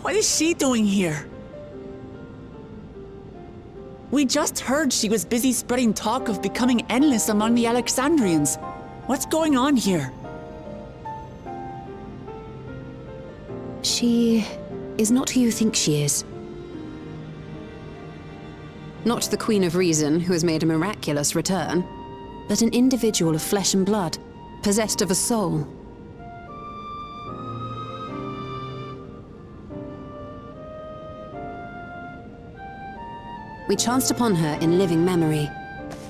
What is she doing here? We just heard she was busy spreading talk of becoming endless among the Alexandrians. What's going on here? She is not who you think she is. Not the Queen of Reason, who has made a miraculous return, but an individual of flesh and blood, possessed of a soul. We chanced upon her in living memory,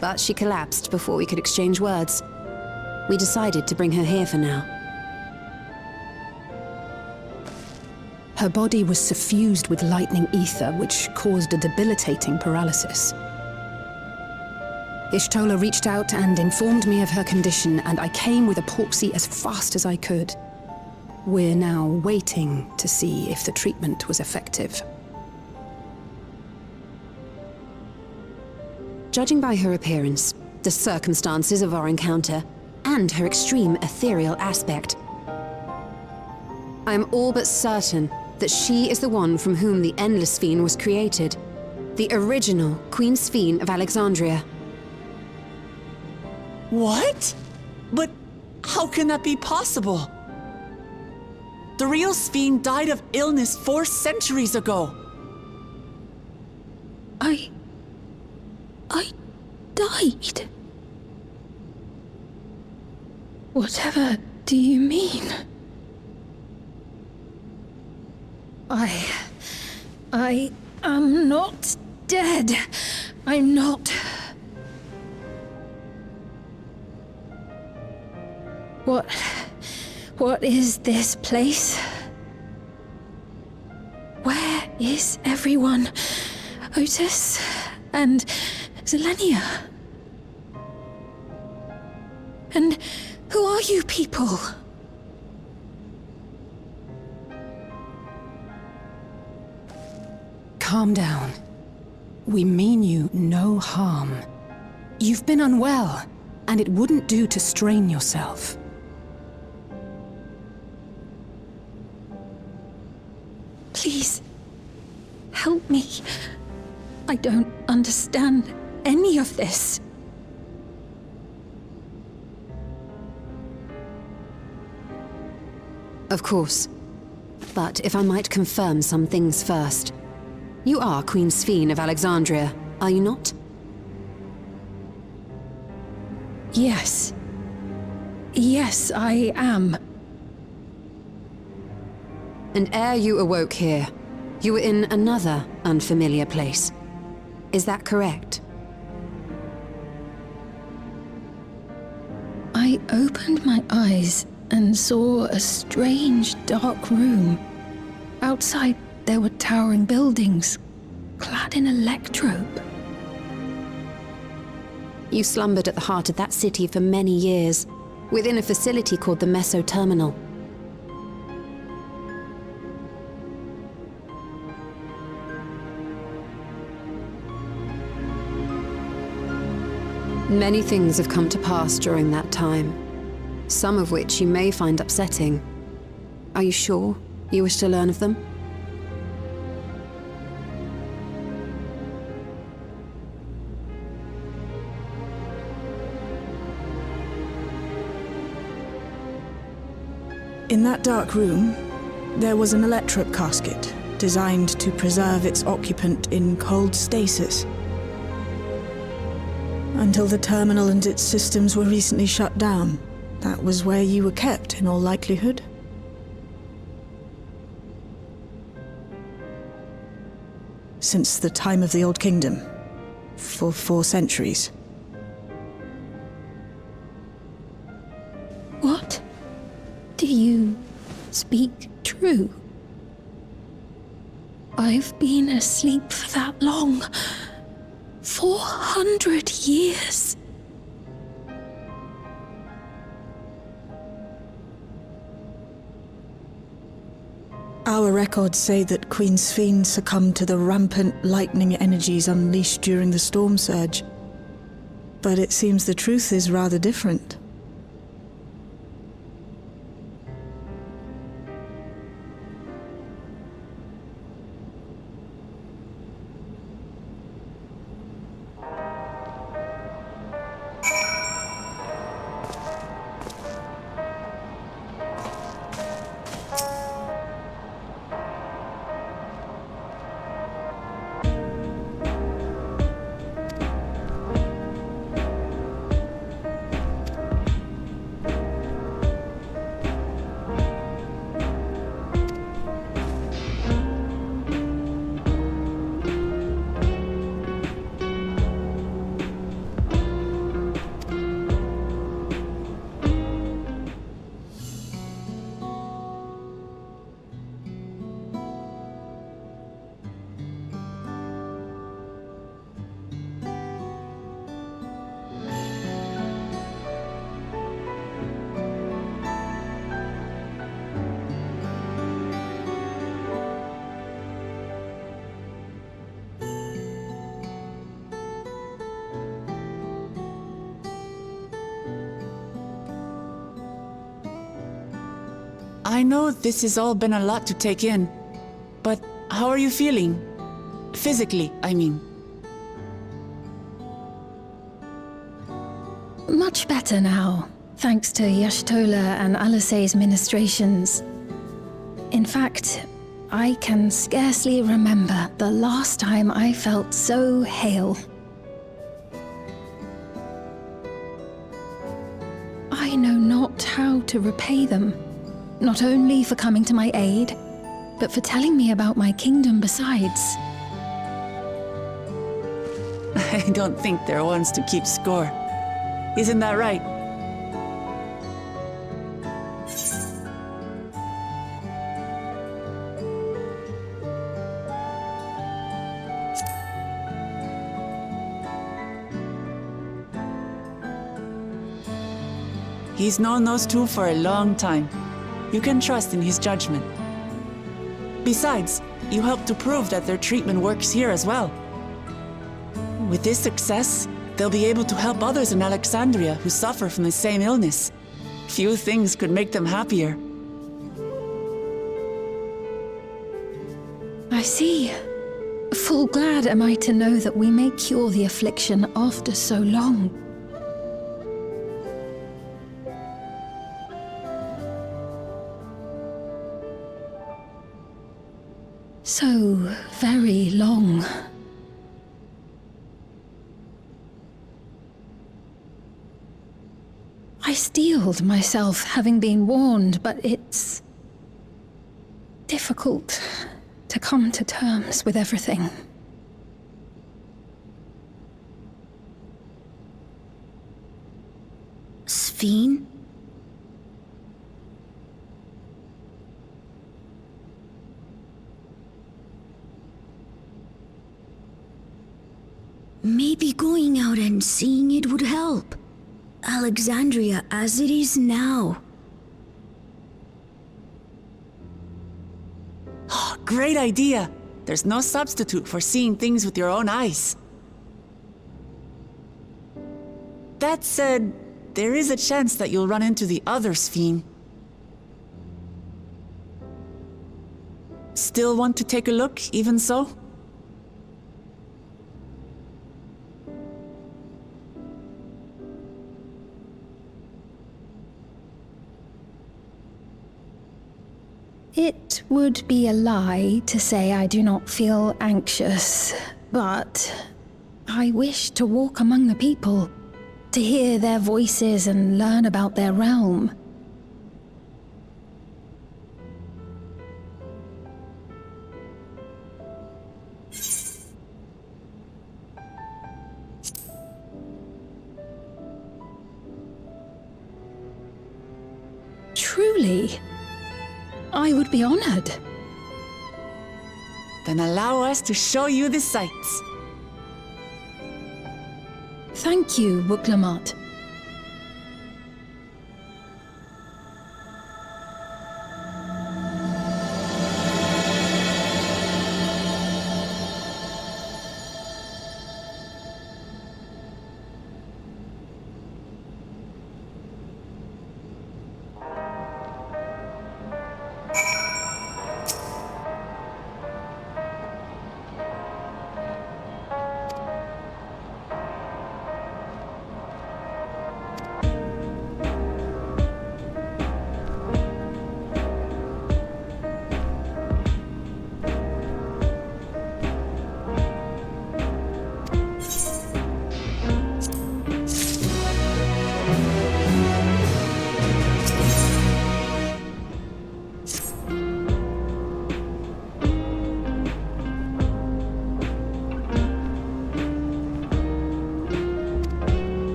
but she collapsed before we could exchange words. We decided to bring her here for now. Her body was suffused with lightning ether, which caused a debilitating paralysis. Ishtola reached out and informed me of her condition, and I came with epoxy as fast as I could. We're now waiting to see if the treatment was effective. Judging by her appearance, the circumstances of our encounter, and her extreme ethereal aspect, I am all but certain that she is the one from whom the Endless Fiend was created. The original Queen Sphene of Alexandria. What? But how can that be possible? The real Sphene died of illness 4 centuries ago. I died? Whatever do you mean? I am not dead. I'm not. What is this place? Where is everyone? Otis and Zelenia? And who are you people? Calm down. We mean you no harm. You've been unwell, and it wouldn't do to strain yourself. Please, help me. I don't understand any of this. Of course. But if I might confirm some things first. You are Queen Sphene of Alexandria, are you not? Yes. Yes, I am. And ere you awoke here, you were in another unfamiliar place. Is that correct? I opened my eyes and saw a strange, dark room. Outside, there were towering buildings, clad in electrope. You slumbered at the heart of that city for many years, within a facility called the Meso Terminal. Many things have come to pass during that time, some of which you may find upsetting. Are you sure you wish to learn of them? In that dark room, there was an electric casket designed to preserve its occupant in cold stasis. Until the terminal and its systems were recently shut down, that was where you were kept in all likelihood. Since the time of the Old Kingdom, for 4 centuries. What? Do you speak true? I've been asleep for that long. 400 years. Our records say that Queen Sphene succumbed to the rampant lightning energies unleashed during the storm surge. But it seems the truth is rather different. I know this has all been a lot to take in, but how are you feeling? Physically, I mean. Much better now, thanks to Yashtola and Alisei's ministrations. In fact, I can scarcely remember the last time I felt so hale. I know not how to repay them, not only for coming to my aid, but for telling me about my kingdom besides. I don't think they're ones to keep score. Isn't that right? He's known those two for a long time. You can trust in his judgment. Besides, you helped to prove that their treatment works here as well. With this success, they'll be able to help others in Alexandria who suffer from the same illness. Few things could make them happier. I see. Full glad am I to know that we may cure the affliction after so long. So very long. I steeled myself, having been warned, but it's difficult to come to terms with everything. XIV? Maybe going out and seeing it would help. Alexandria as it is now. Great idea! There's no substitute for seeing things with your own eyes. That said, there is a chance that you'll run into the other Sphene. Still want to take a look, even so? It would be a lie to say I do not feel anxious, but I wish to walk among the people, to hear their voices and learn about their realm. Truly, I would be honored. Then allow us to show you the sights. Thank you, Wuklamat.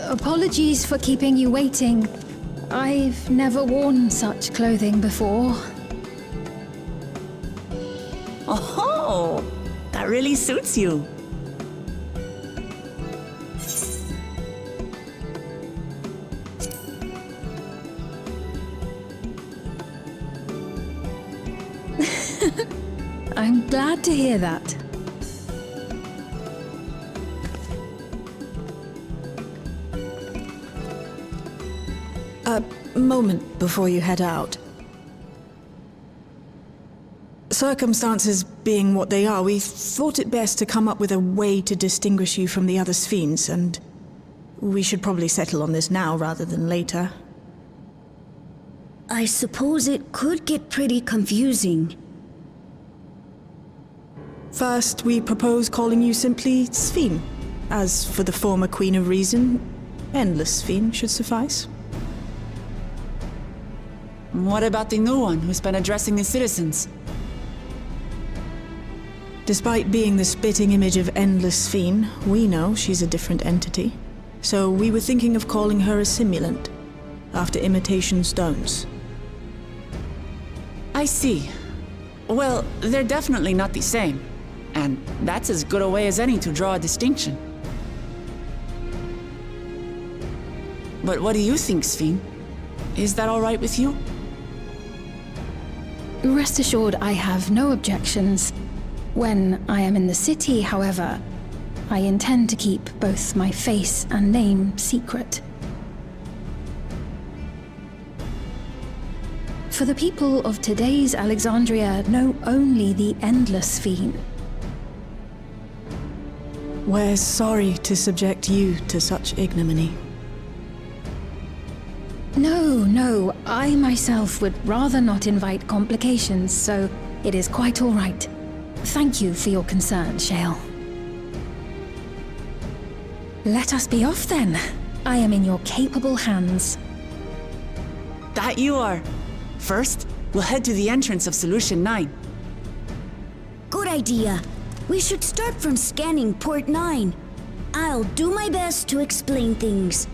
Apologies for keeping you waiting. I've never worn such clothing before. Oh, that really suits you. I'm glad to hear that. A moment before you head out. Circumstances being what they are, we thought it best to come up with a way to distinguish you from the other Sphenes, and we should probably settle on this now rather than later. I suppose it could get pretty confusing. First, we propose calling you simply Sphene. As for the former Queen of Reason, Endless Sphene should suffice. What about the new one who's been addressing the citizens? Despite being the spitting image of Endless Sphene, we know she's a different entity. So we were thinking of calling her a simulant, after imitation stones. I see. Well, they're definitely not the same. And that's as good a way as any to draw a distinction. But what do you think, Sphene? Is that all right with you? Rest assured, I have no objections. When I am in the city, however, I intend to keep both my face and name secret. For the people of today's Alexandria know only the Endless Sphene. We're sorry to subject you to such ignominy. No, I myself would rather not invite complications, so it is quite all right. Thank you for your concern, Shale. Let us be off then. I am in your capable hands. That you are. First, we'll head to the entrance of Solution 9. Good idea. We should start from scanning Port 9. I'll do my best to explain things.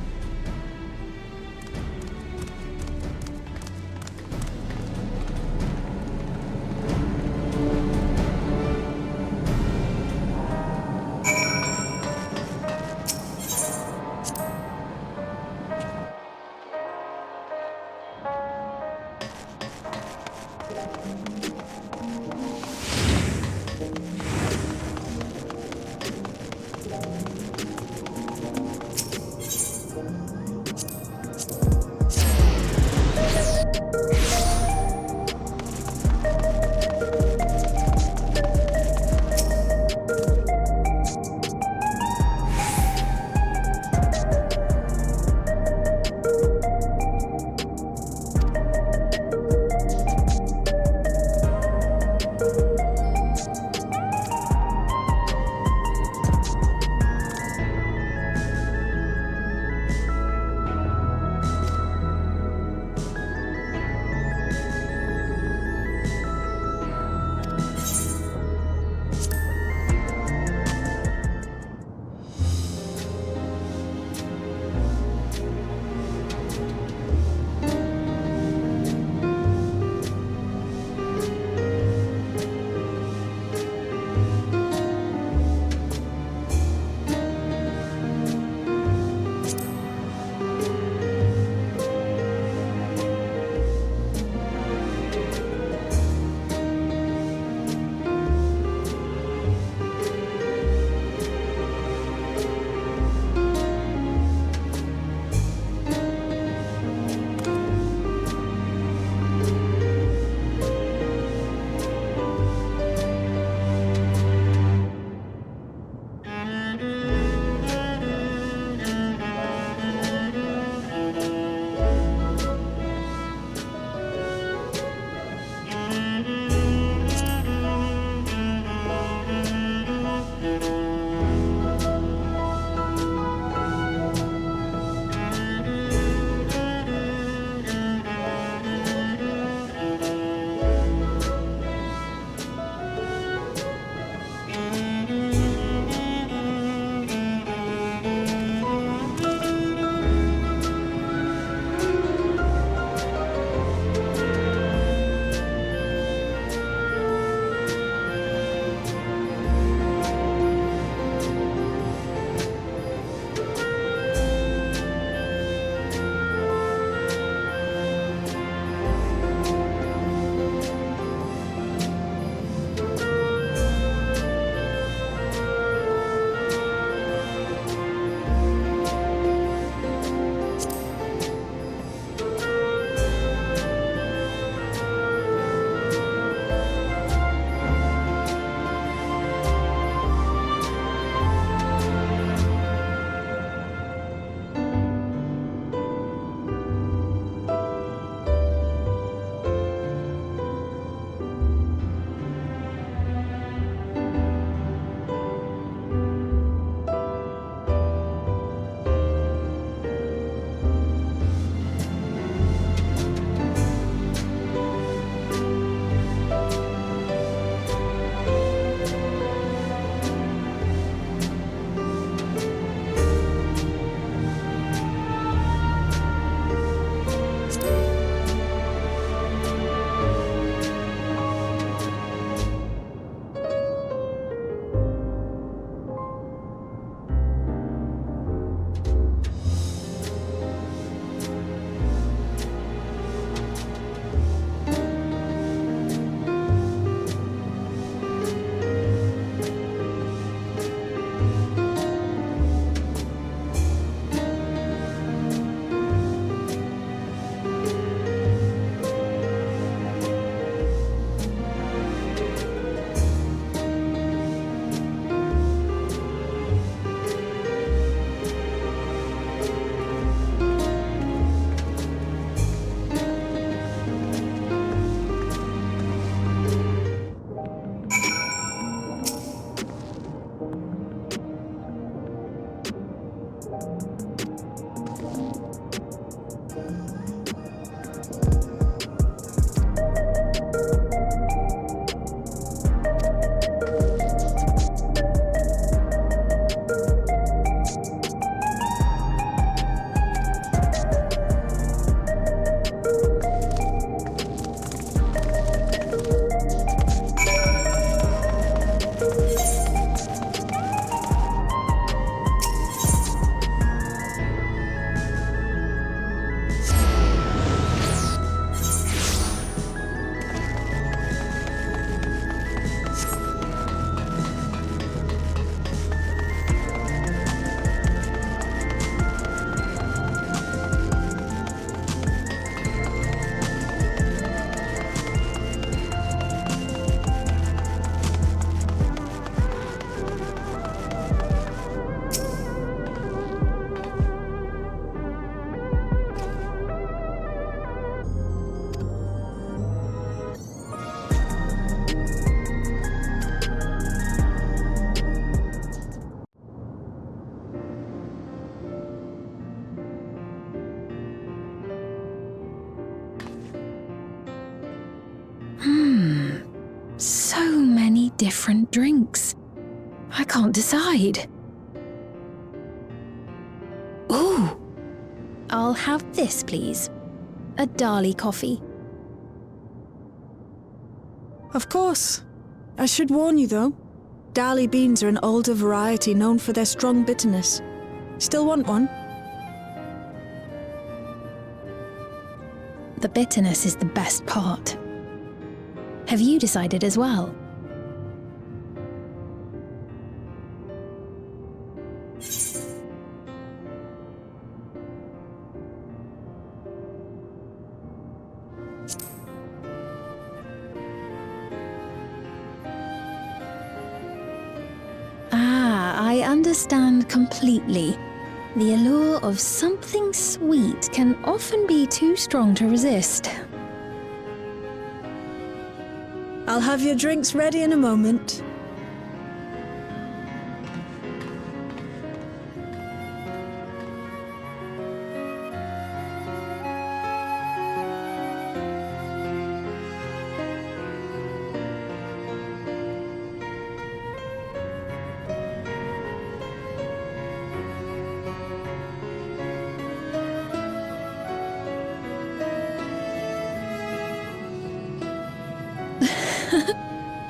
So many different drinks. I can't decide. Ooh! I'll have this, please. A Dali coffee. Of course. I should warn you, though. Dali beans are an older variety known for their strong bitterness. Still want one? The bitterness is the best part. Have you decided as well? I understand completely. The allure of something sweet can often be too strong to resist. I'll have your drinks ready in a moment.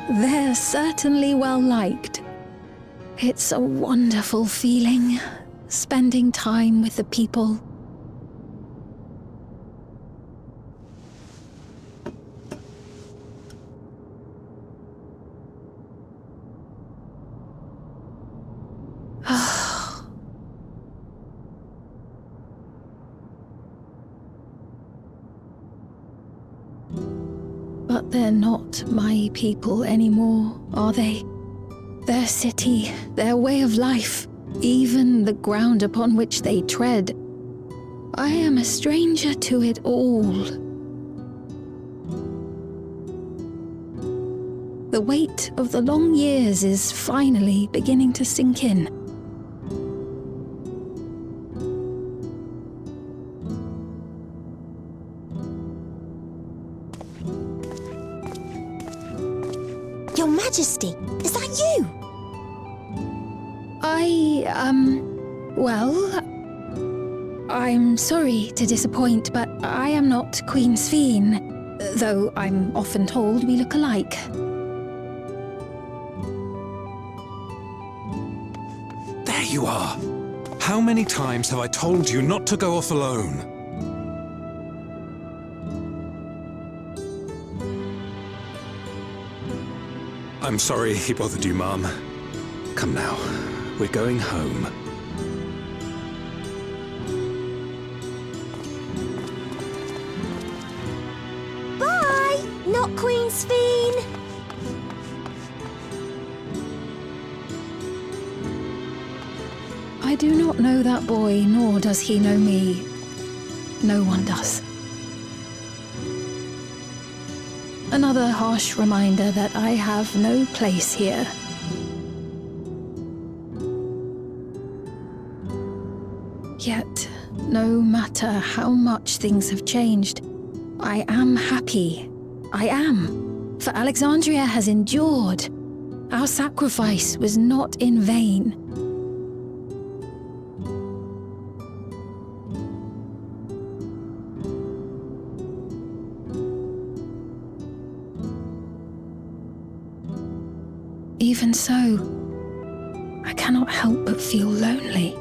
They're certainly well liked. It's a wonderful feeling, spending time with the people. But they're not my people anymore, are they? Their city, their way of life, even the ground upon which they tread. I am a stranger to it all. The weight of the long years is finally beginning to sink in. Your Majesty, is that you? Well, I'm sorry to disappoint, but I am not Queen Sphene, though I'm often told we look alike. There you are. How many times have I told you not to go off alone? I'm sorry he bothered you, Mum. Come now, we're going home. Bye, not Queen Sphene. I do not know that boy, nor does he know me. No one does. Another harsh reminder that I have no place here. Yet, no matter how much things have changed, I am happy. I am. For Alexandria has endured. Our sacrifice was not in vain. Even so, I cannot help but feel lonely.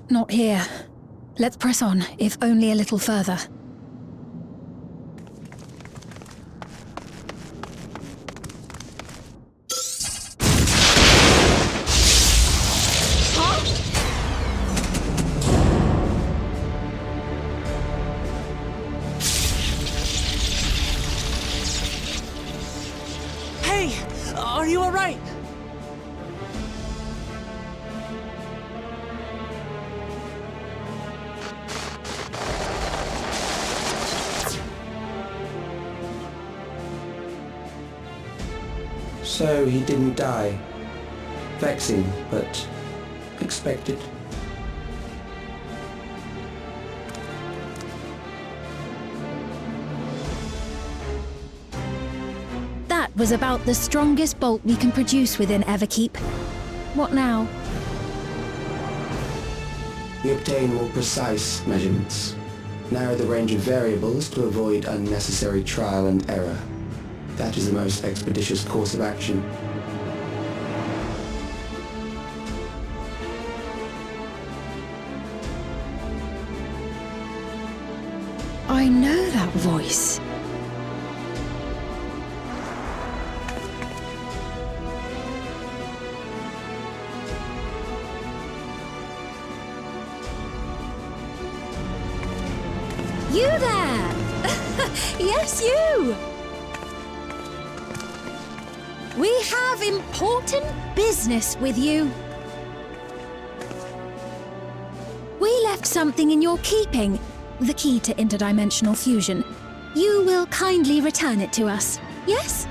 Not here. Let's press on, if only a little further. Hey! Are you alright? So he didn't die. Vexing, but expected. That was about the strongest bolt we can produce within Everkeep. What now? We obtain more precise measurements. Narrow the range of variables to avoid unnecessary trial and error. That is the most expeditious course of action. I know that voice. You there! Yes, you! We have important business with you. We left something in your keeping, the key to interdimensional fusion. You will kindly return it to us, yes?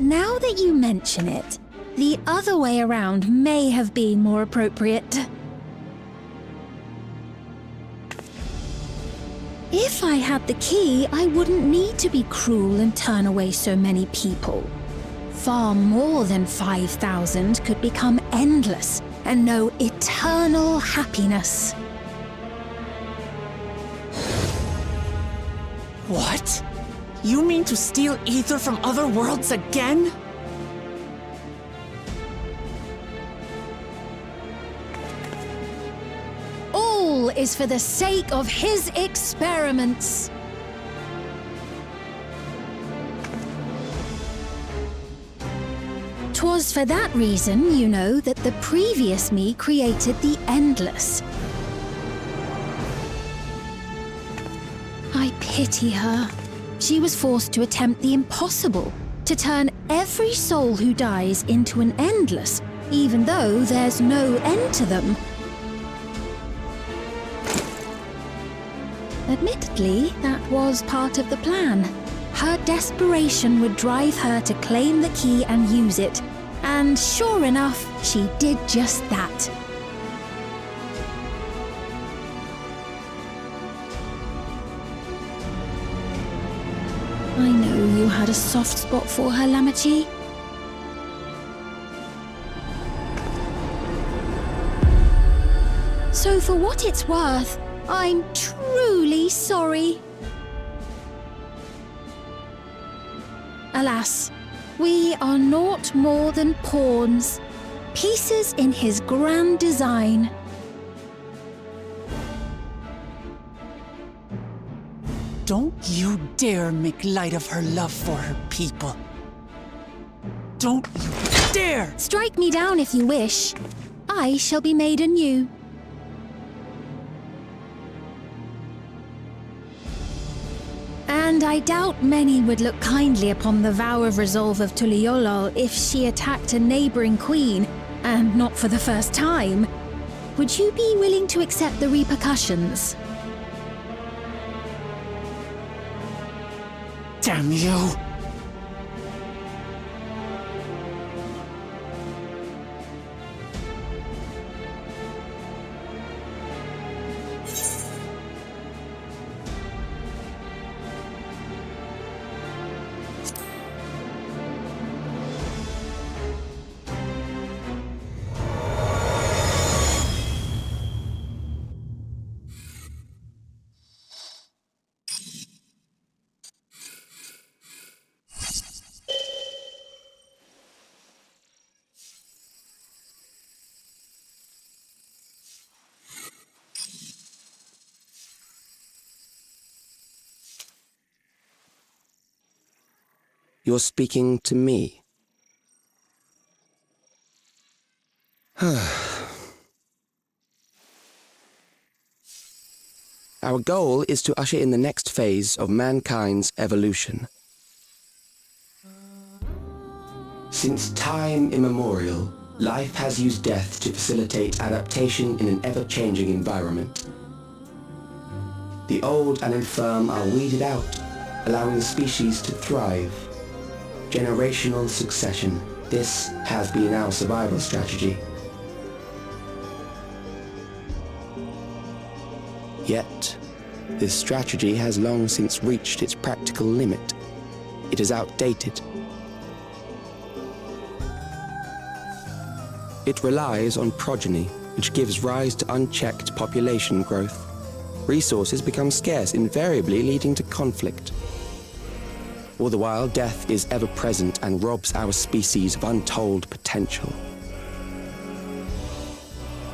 Now that you mention it, the other way around may have been more appropriate. If I had the key, I wouldn't need to be cruel and turn away so many people. Far more than 5,000 could become endless and know eternal happiness. What? You mean to steal ether from other worlds again? All is for the sake of his experiments. Twas for that reason, you know, that the previous me created the Endless. I pity her. She was forced to attempt the impossible, to turn every soul who dies into an Endless, even though there's no end to them. Admittedly, that was part of the plan. Her desperation would drive her to claim the key and use it, and sure enough, she did just that. I know you had a soft spot for her, Lamachi. So for what it's worth, I'm truly sorry. Alas, we are naught more than pawns, pieces in his grand design. Don't you dare make light of her love for her people. Don't you dare! Strike me down if you wish. I shall be made anew. And I doubt many would look kindly upon the vow of resolve of Tuliolol if she attacked a neighboring queen, and not for the first time. Would you be willing to accept the repercussions? Damn you! You're speaking to me. Our goal is to usher in the next phase of mankind's evolution. Since time immemorial, life has used death to facilitate adaptation in an ever-changing environment. The old and infirm are weeded out, allowing the species to thrive. Generational succession. This has been our survival strategy. Yet, this strategy has long since reached its practical limit. It is outdated. It relies on progeny, which gives rise to unchecked population growth. Resources become scarce, invariably leading to conflict. All the while, death is ever present and robs our species of untold potential.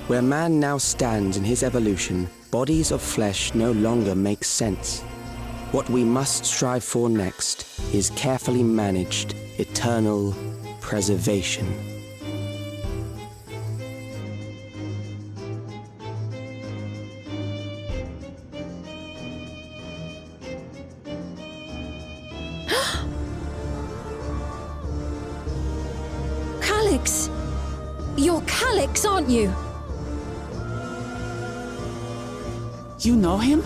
Where man now stands in his evolution, bodies of flesh no longer make sense. What we must strive for next is carefully managed, eternal preservation. Calyx! You're Calyx, aren't you? You know him?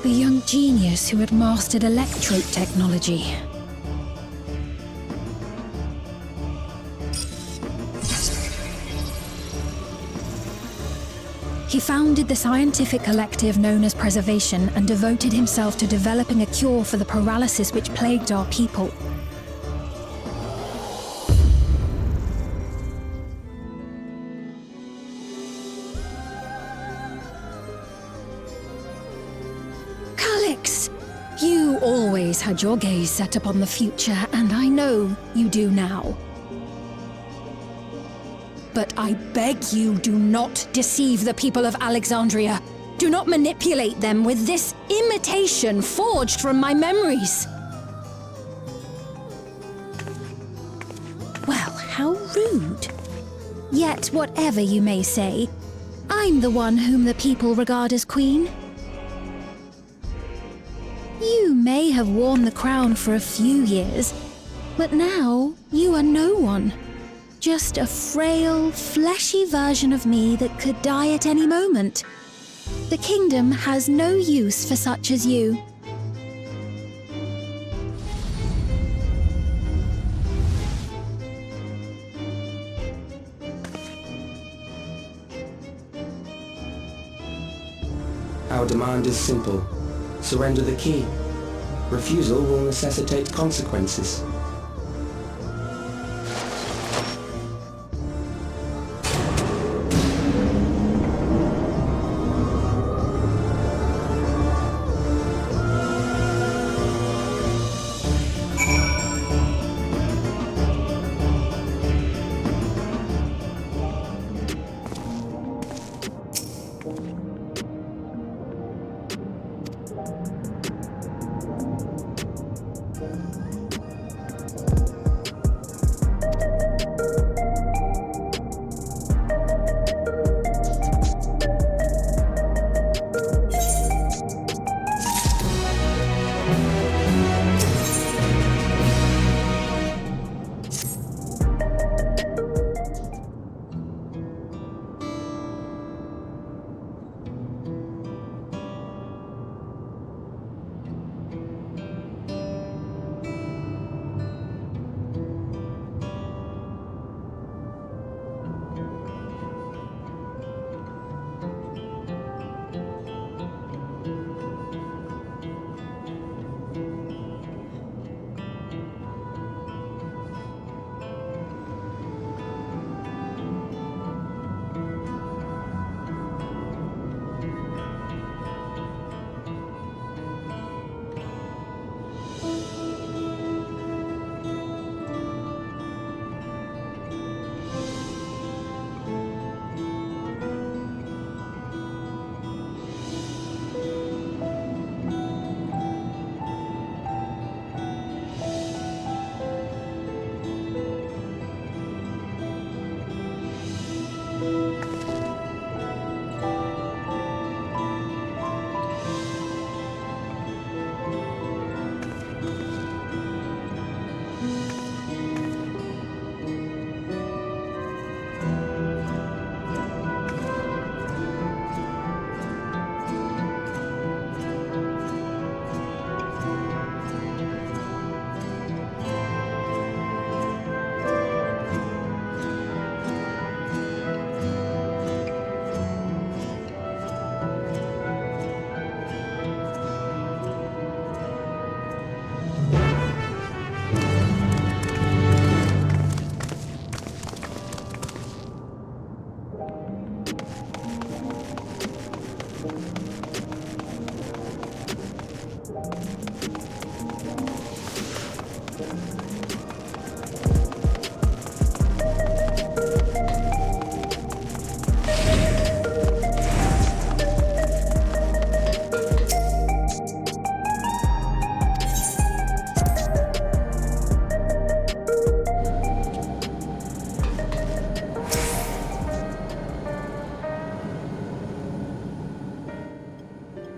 The young genius who had mastered electrode technology. He founded the scientific collective known as Preservation and devoted himself to developing a cure for the paralysis which plagued our people. Calyx! You always had your gaze set upon the future, and I know you do now. But I beg you, do not deceive the people of Alexandria. Do not manipulate them with this imitation forged from my memories. Well, how rude. Yet, whatever you may say, I'm the one whom the people regard as queen. You may have worn the crown for a few years, but now you are no one. Just a frail, fleshy version of me that could die at any moment. The kingdom has no use for such as you. Our demand is simple. Surrender the key. Refusal will necessitate consequences.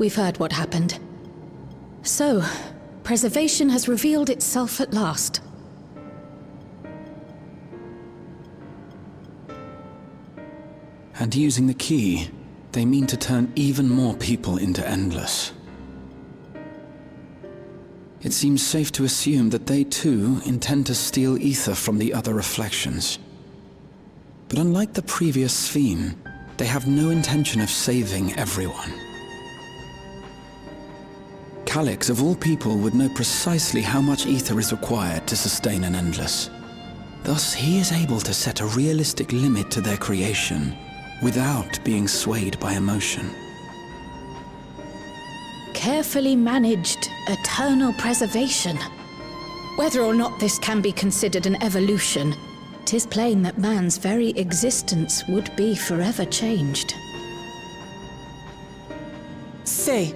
we've heard what happened. So, preservation has revealed itself at last. And using the key, they mean to turn even more people into Endless. It seems safe to assume that they too intend to steal ether from the other reflections. But unlike the previous Sphere, they have no intention of saving everyone. Calyx, of all people, would know precisely how much ether is required to sustain an Endless. Thus, he is able to set a realistic limit to their creation without being swayed by emotion. Carefully managed eternal preservation. Whether or not this can be considered an evolution, 'tis plain that man's very existence would be forever changed. Say,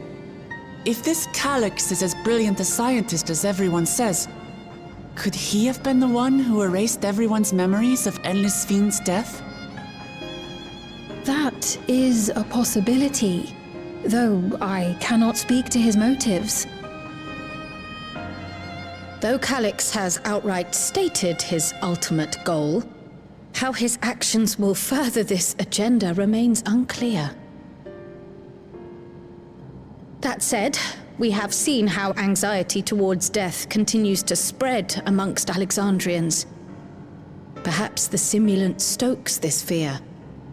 if this Calyx is as brilliant a scientist as everyone says, could he have been the one who erased everyone's memories of Endless Fiend's death? That is a possibility, though I cannot speak to his motives. Though Calyx has outright stated his ultimate goal, how his actions will further this agenda remains unclear. That said, we have seen how anxiety towards death continues to spread amongst Alexandrians. Perhaps the simulant stokes this fear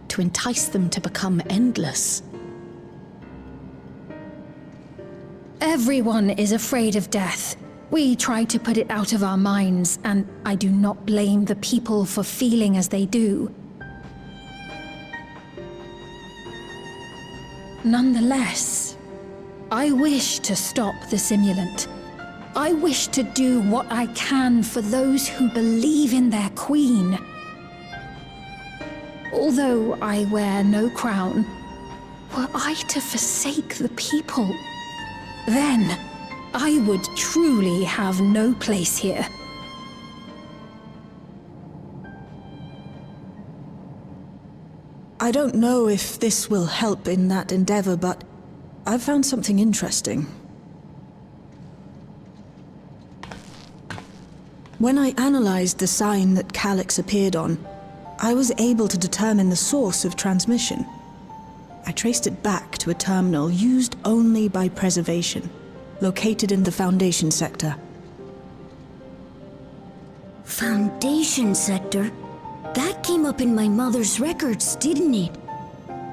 to entice them to become endless. Everyone is afraid of death. We try to put it out of our minds, and I do not blame the people for feeling as they do. Nonetheless, I wish to stop the simulant. I wish to do what I can for those who believe in their queen. Although I wear no crown, were I to forsake the people, then I would truly have no place here. I don't know if this will help in that endeavor, but I've found something interesting. When I analyzed the sign that Calyx appeared on, I was able to determine the source of transmission. I traced it back to a terminal used only by preservation, located in the Foundation sector. Foundation sector? That came up in my mother's records, didn't it?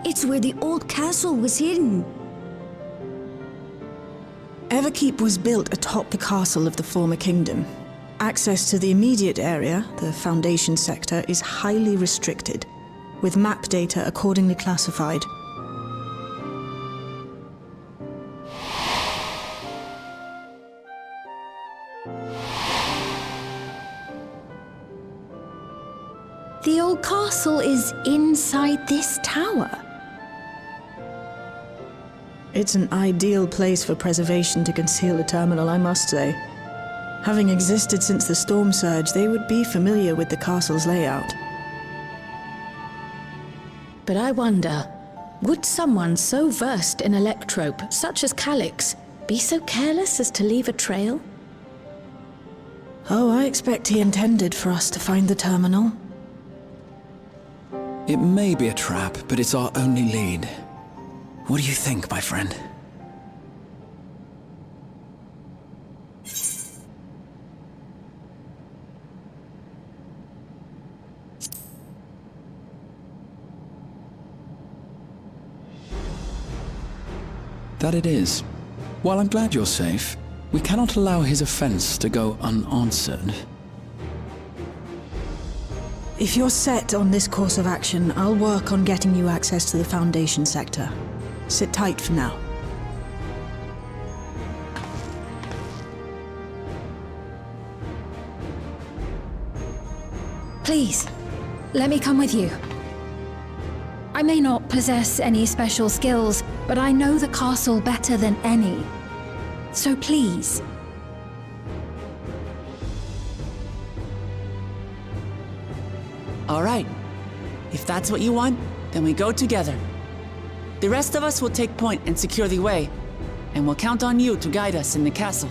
It's where the old castle was hidden. Everkeep was built atop the castle of the former kingdom. Access to the immediate area, the Foundation sector, is highly restricted, with map data accordingly classified. The old castle is inside this tower. It's an ideal place for preservation to conceal the terminal, I must say. Having existed since the storm surge, they would be familiar with the castle's layout. But I wonder, would someone so versed in electrope, such as Calyx, be so careless as to leave a trail? Oh, I expect he intended for us to find the terminal. It may be a trap, but it's our only lead. What do you think, my friend? That it is. While I'm glad you're safe, we cannot allow his offense to go unanswered. If you're set on this course of action, I'll work on getting you access to the Foundation sector. Sit tight for now. Please, let me come with you. I may not possess any special skills, but I know the castle better than any. So please. All right. If that's what you want, then we go together. The rest of us will take point and secure the way, and we'll count on you to guide us in the castle.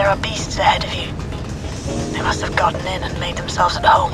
There are beasts ahead of you. They must have gotten in and made themselves at home.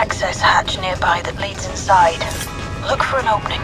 access hatch nearby that leads inside. Look for an opening.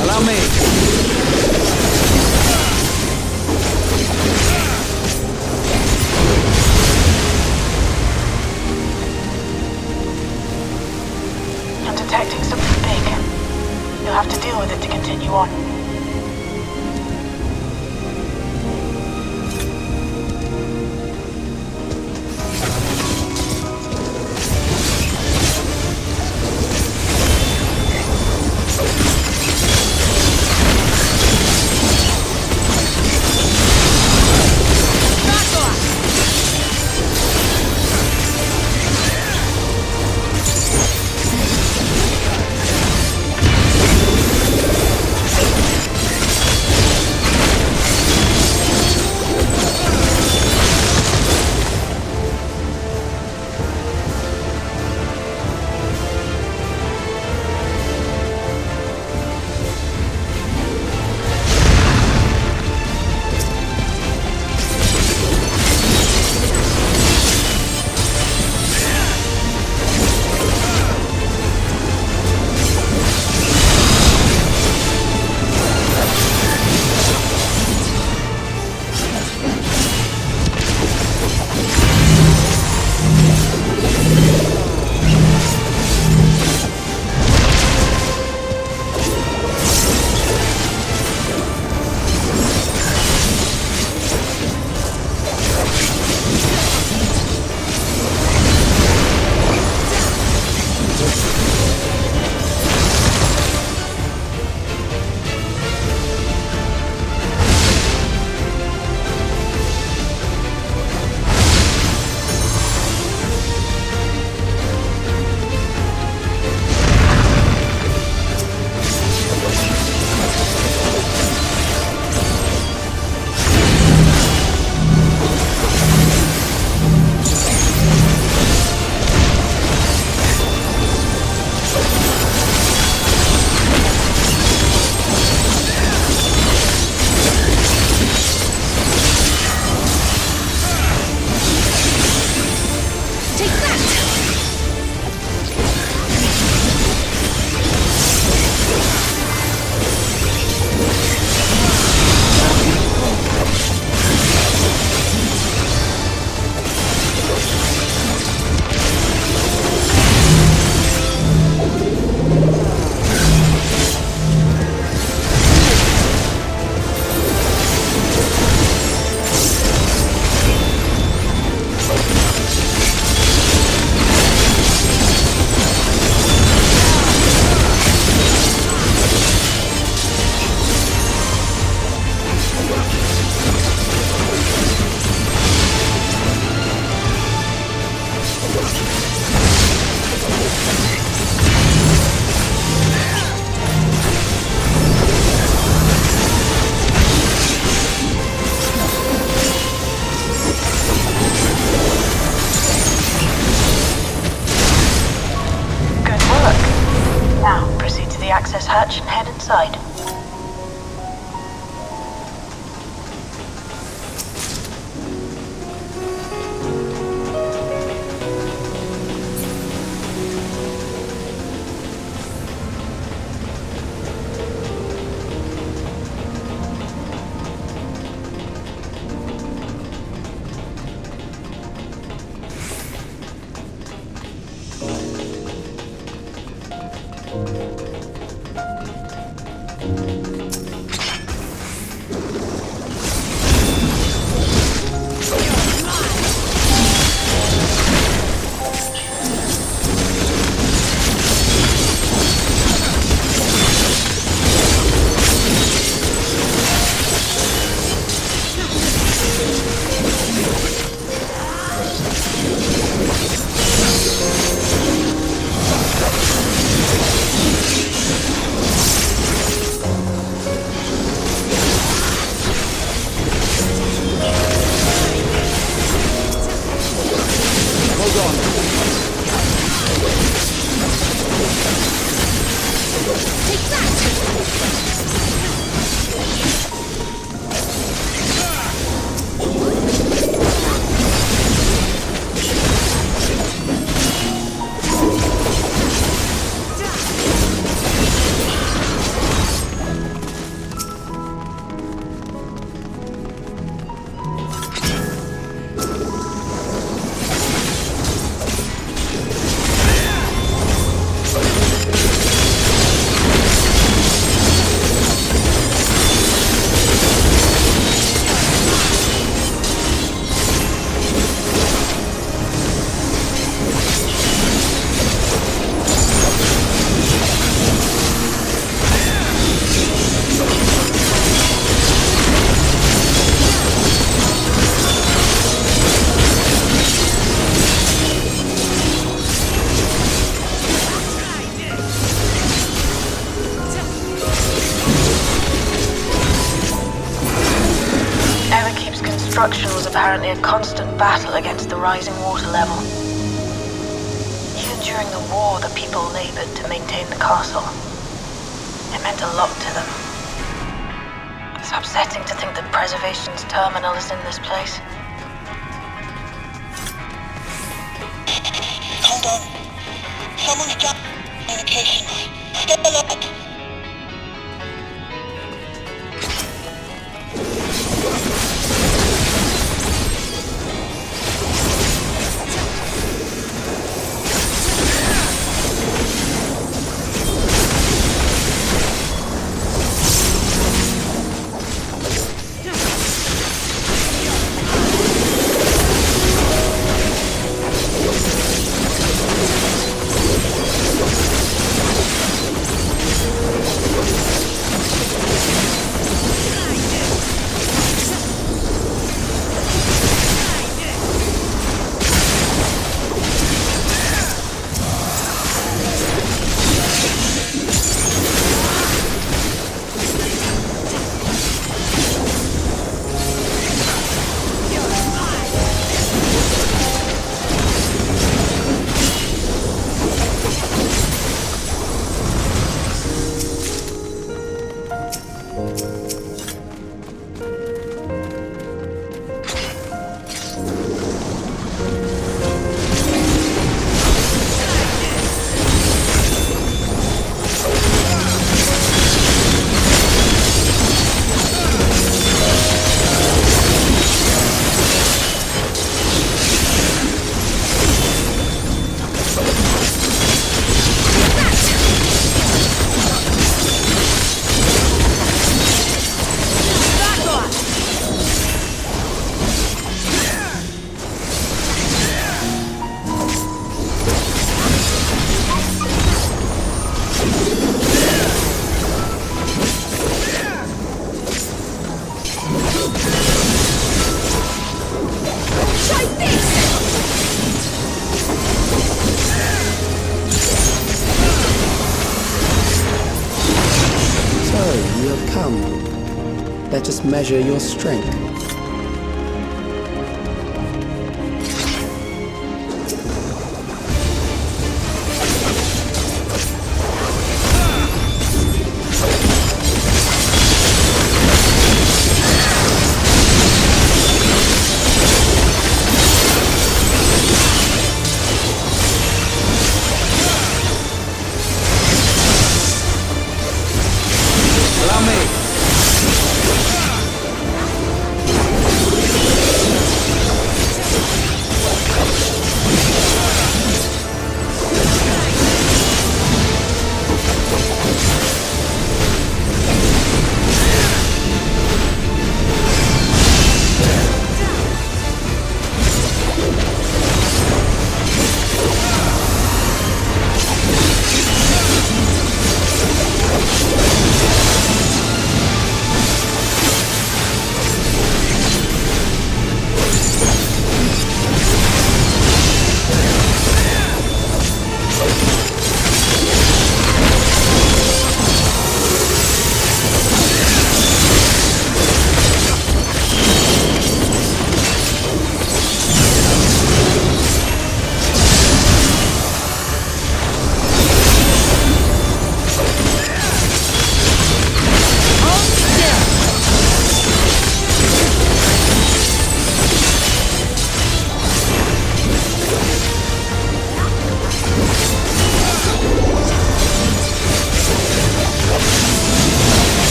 Allow me. I'm detecting something big. You'll have to deal with it to continue on. hatch and head inside. Construction was apparently a constant battle against the rising water level. Even during the war, the people labored to maintain the castle. It meant a lot to them. It's upsetting to think that Preservation's terminal is in this place. Hold on. Someone's got communication line. Step alert. Let us measure your strength.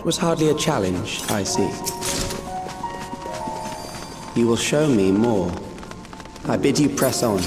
That was hardly a challenge, I see. You will show me more. I bid you press on.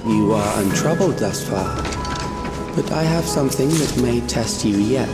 You are untroubled thus far, but I have something that may test you yet.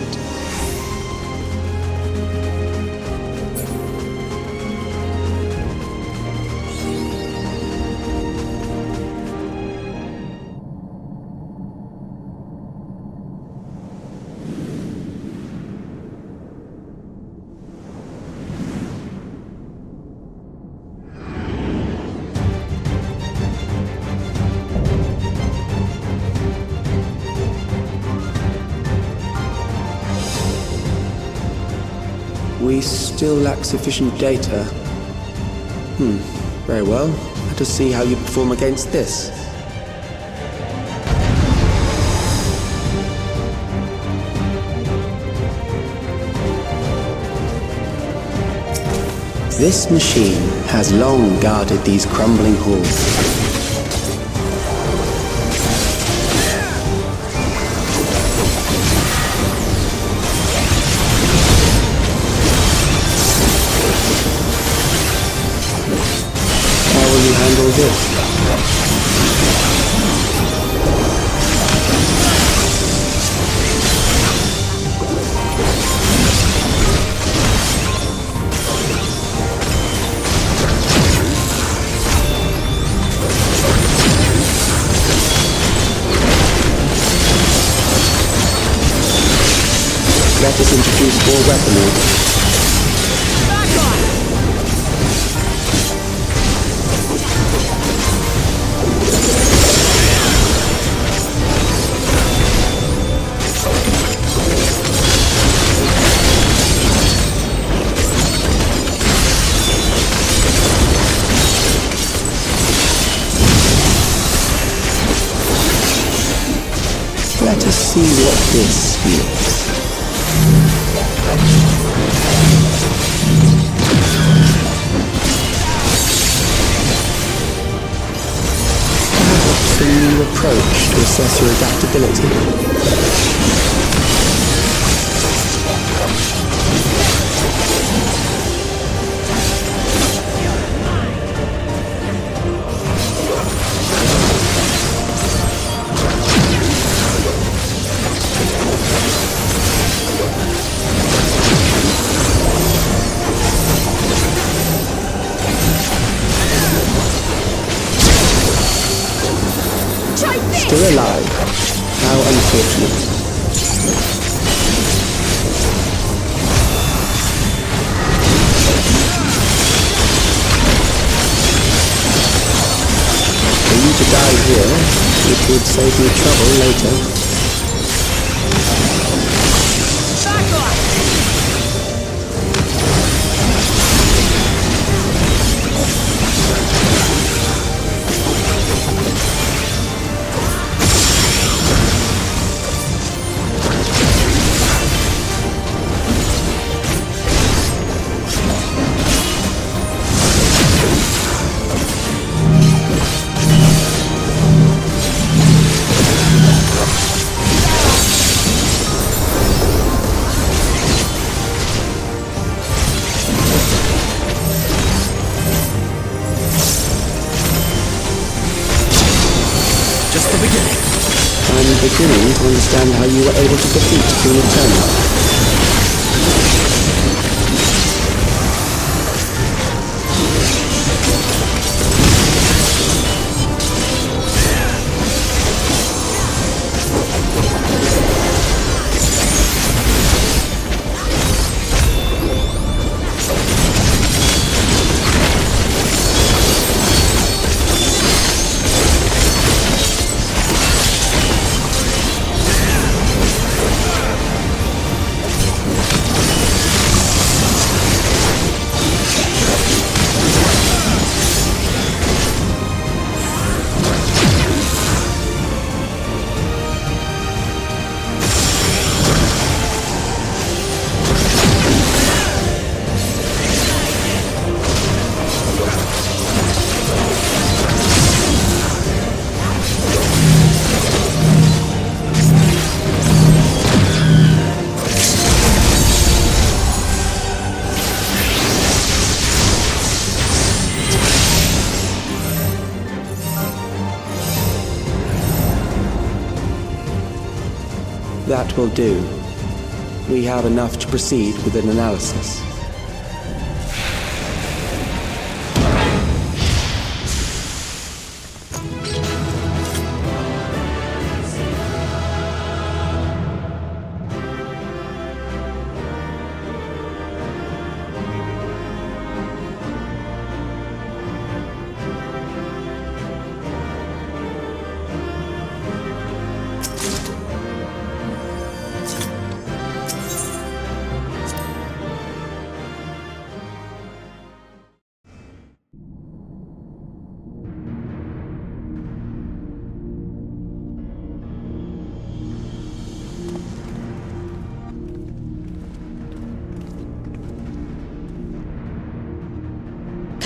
We still lack sufficient data. Very well. Let us see how you perform against this. This machine has long guarded these crumbling halls. How will you handle this? Let us introduce more weaponry. Let us see what this feels. Perhaps a new approach to assess your adaptability. Still alive. How unfortunate. For you to die here, it would save me trouble later. Just the beginning. I'm beginning to understand how you were able to defeat Queen Eternal. That will do. We have enough to proceed with an analysis.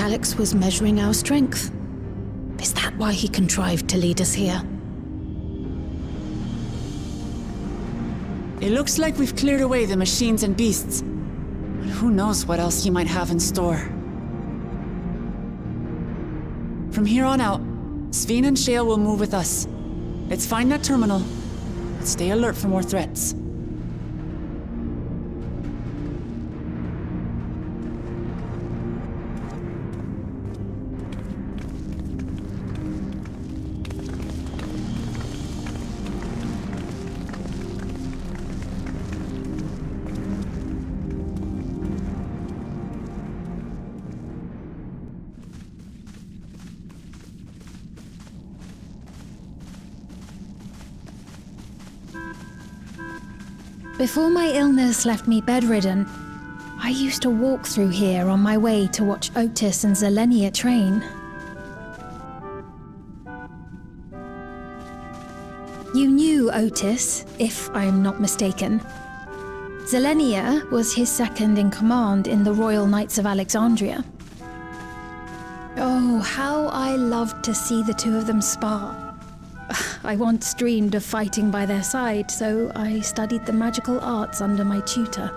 Alex was measuring our strength. Is that why he contrived to lead us here? It looks like we've cleared away the machines and beasts. But who knows what else he might have in store. From here on out, Sveen and Shale will move with us. Let's find that terminal, but stay alert for more threats. Before my illness left me bedridden, I used to walk through here on my way to watch Otis and Zelenia train. You knew Otis, if I'm not mistaken. Zelenia was his second in command in the Royal Knights of Alexandria. Oh, how I loved to see the two of them spar. I once dreamed of fighting by their side, so I studied the magical arts under my tutor.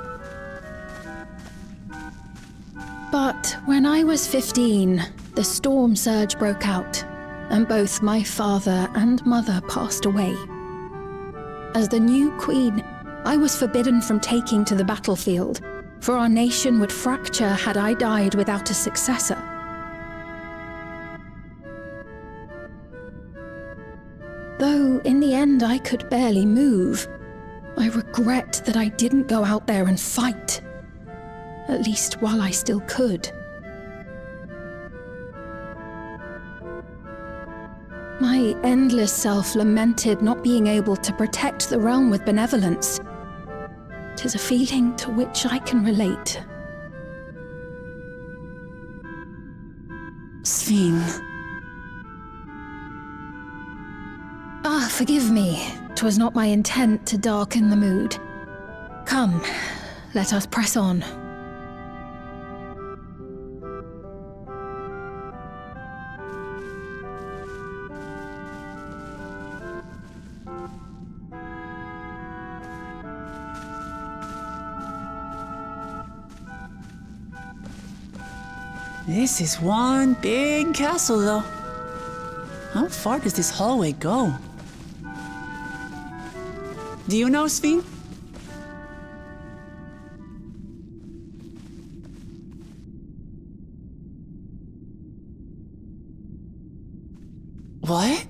But when I was 15, the storm surge broke out, and both my father and mother passed away. As the new queen, I was forbidden from taking to the battlefield, for our nation would fracture had I died without a successor. Though in the end I could barely move, I regret that I didn't go out there and fight. At least while I still could. My endless self lamented not being able to protect the realm with benevolence. 'Tis a feeling to which I can relate. Sveen. Ah, forgive me. 'Twas not my intent to darken the mood. Come, let us press on. This is one big castle, though. How far does this hallway go? Do you know, Sveen? What?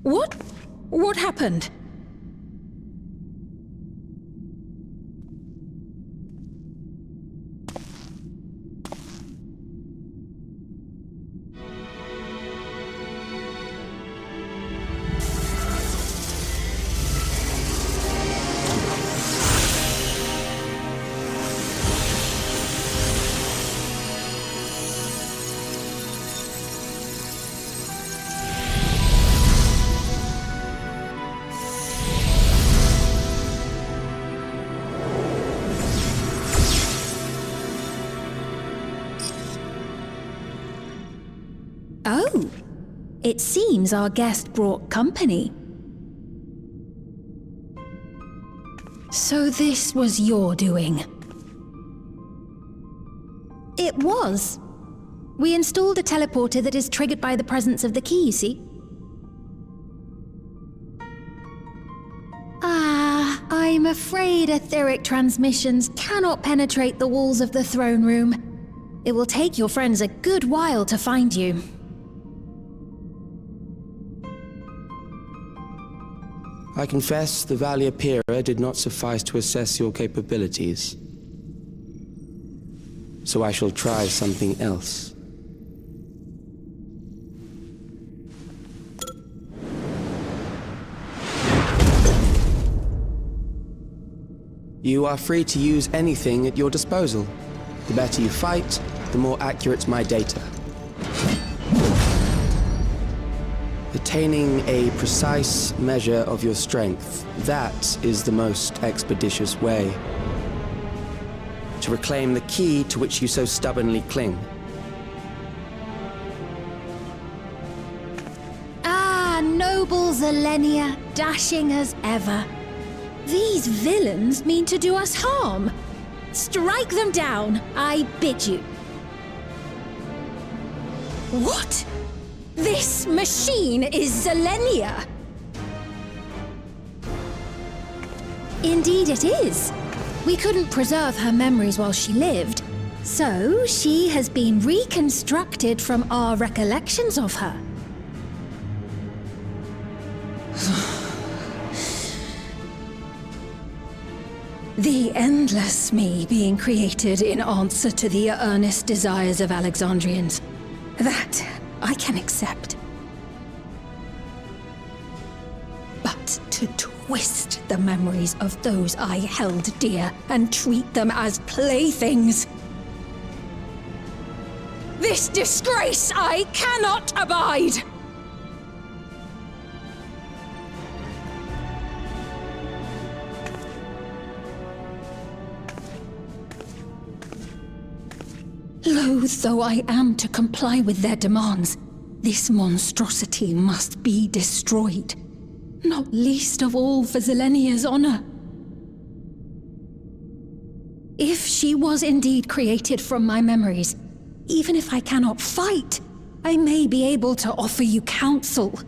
What? What happened? Oh, it seems our guest brought company. So this was your doing? It was. We installed a teleporter that is triggered by the presence of the key, you see? I'm afraid etheric transmissions cannot penetrate the walls of the throne room. It will take your friends a good while to find you. I confess the Valia Pira did not suffice to assess your capabilities. So I shall try something else. You are free to use anything at your disposal. The better you fight, the more accurate my data. Attaining a precise measure of your strength, that is the most expeditious way to reclaim the key to which you so stubbornly cling. Ah, noble Zelenia, dashing as ever. These villains mean to do us harm. Strike them down, I bid you. What? This machine is Zelenia! Indeed it is. We couldn't preserve her memories while she lived, so she has been reconstructed from our recollections of her. The endless me being created in answer to the earnest desires of Alexandrians. That I can accept. But to twist the memories of those I held dear and treat them as playthings. This disgrace I cannot abide! Loath though I am to comply with their demands, this monstrosity must be destroyed. Not least of all for Zelenia's honor. If she was indeed created from my memories, even if I cannot fight, I may be able to offer you counsel.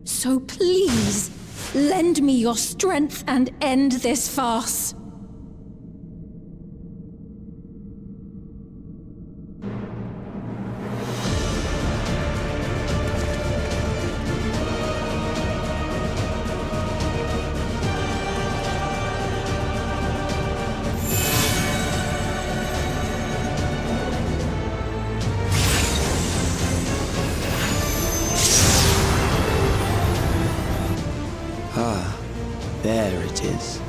So please, lend me your strength and end this farce. There it is.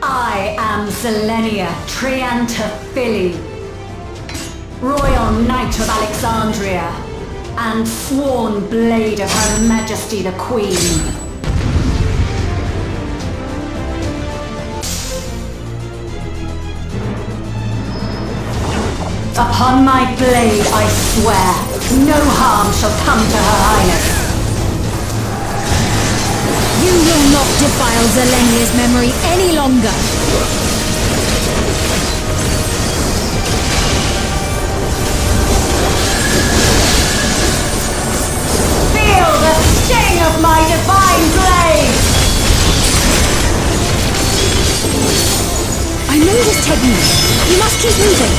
I am Zelenia Triantaphili, Royal Knight of Alexandria, and sworn blade of Her Majesty the Queen. Upon my blade I swear, no harm shall come to Her Highness. You will not defile Zelenia's memory any longer. Feel the sting of my divine blade! I know this technique. You must keep moving.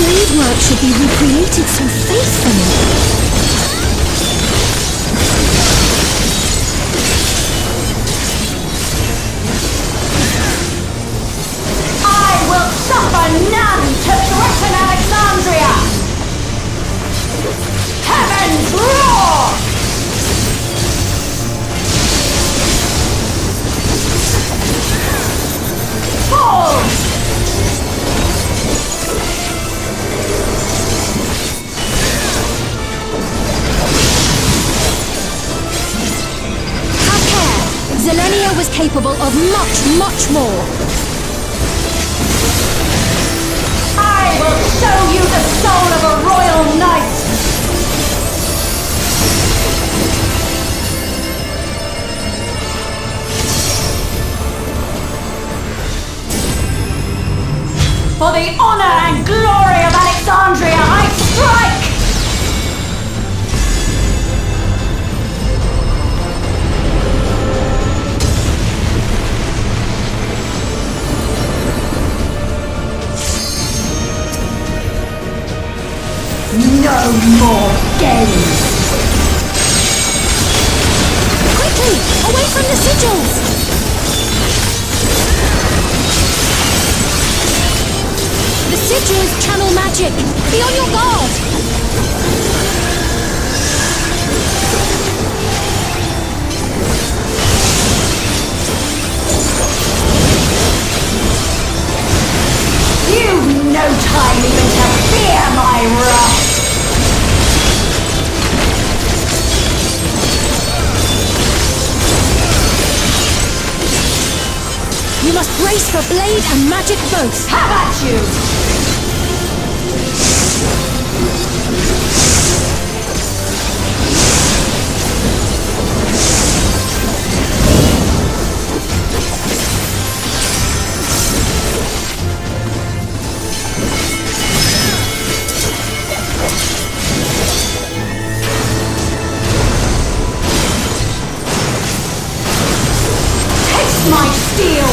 Blade work should be recreated so faithfully. I will suffer none to threaten Alexandria! Heavens roar! Fall! Zelenia was capable of much, much more. I will show you the soul of a royal knight! For the honor and glory of Alexandria, I strike! No more games! Quickly! Away from the sigils! The sigils channel magic! Be on your guard! You've no time even to fear my wrath! You must brace for blade and magic both! Have at you! Taste my steel!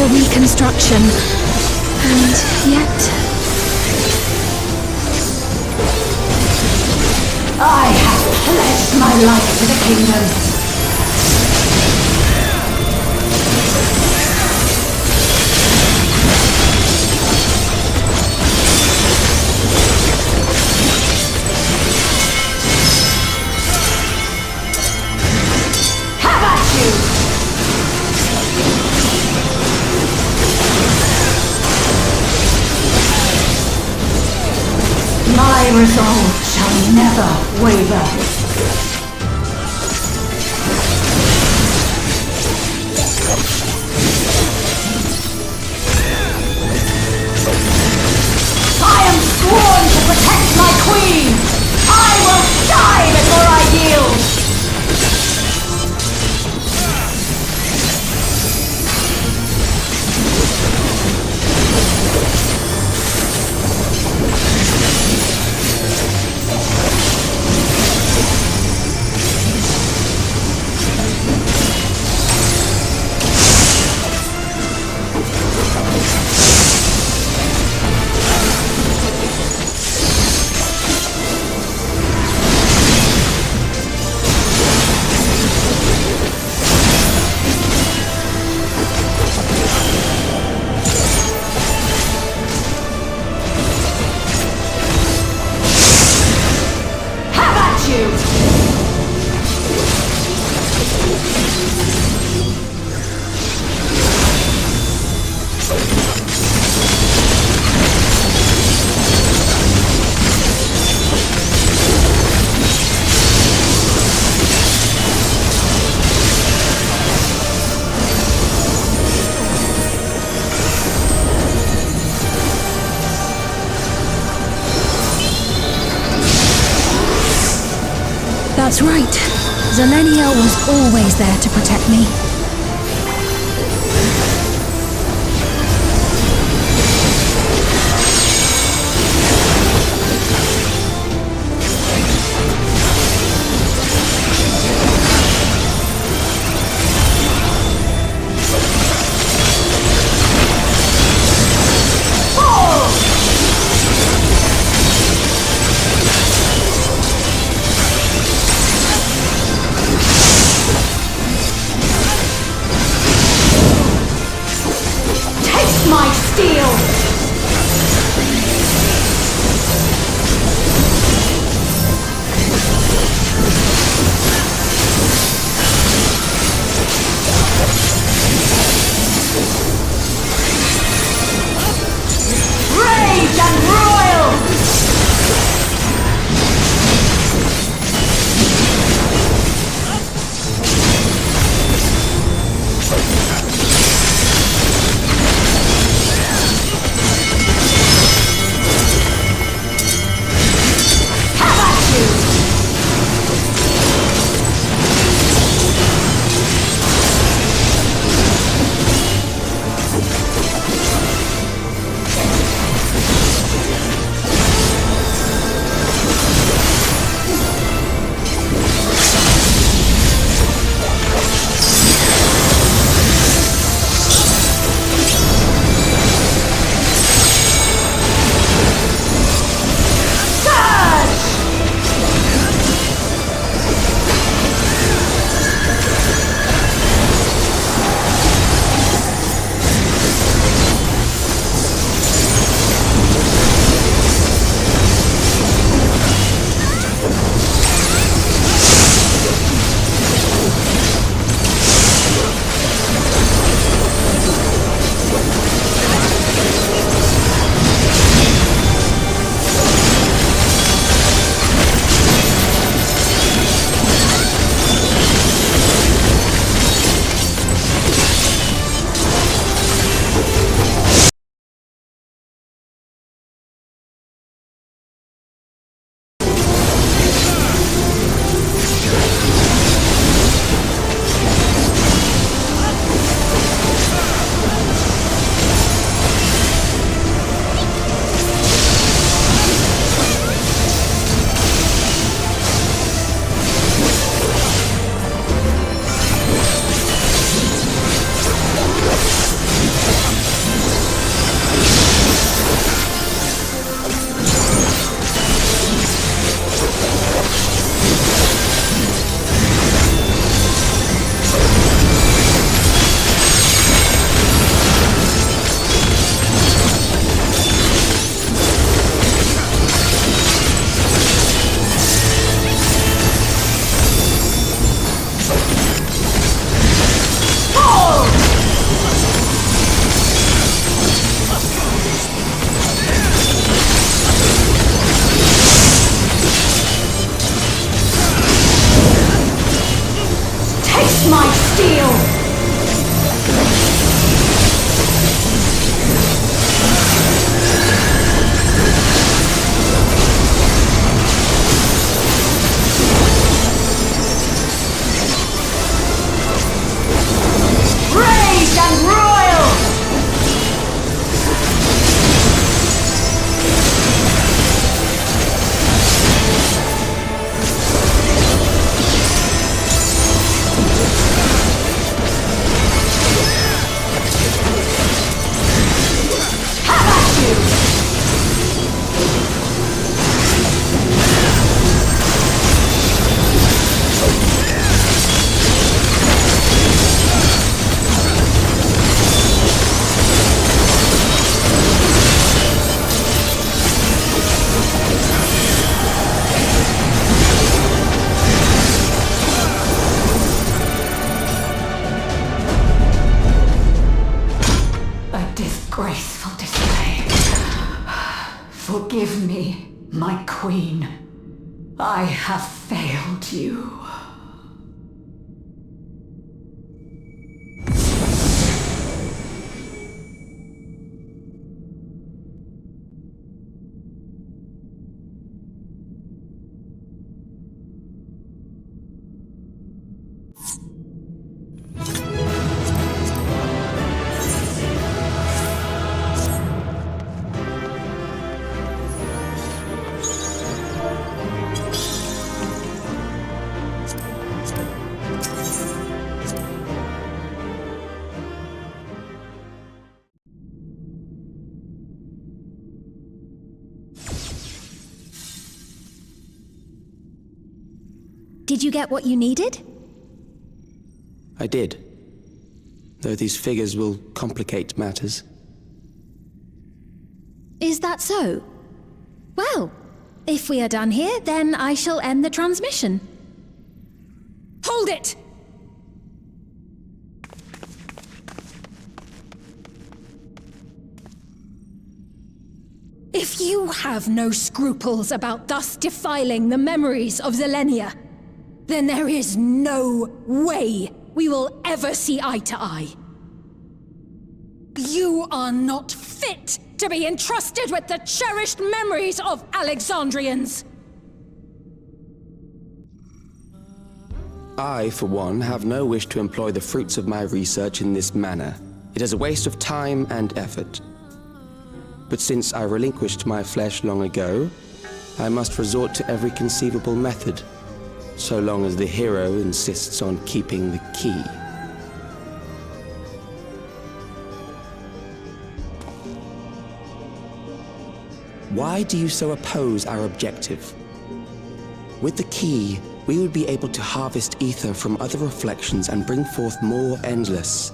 Reconstruction, and yet... I have pledged my life to the kingdom. Have at you! My resolve shall never waver. I am sworn to protect my queen! I will die before I yield! That's right. Zelenia was always there to protect me. My steel! Rage and royal! My steel! Rage and royal! Graceful display. Forgive me, my queen. I have failed you. Did you get what you needed? I did. Though these figures will complicate matters. Is that so? Well, if we are done here, then I shall end the transmission. Hold it! If you have no scruples about thus defiling the memories of Zelenia, then there is no way we will ever see eye to eye. You are not fit to be entrusted with the cherished memories of Alexandrians. I, for one, have no wish to employ the fruits of my research in this manner. It is a waste of time and effort. But since I relinquished my flesh long ago, I must resort to every conceivable method, so long as the hero insists on keeping the key. Why do you so oppose our objective? With the key, we would be able to harvest ether from other reflections and bring forth more endless.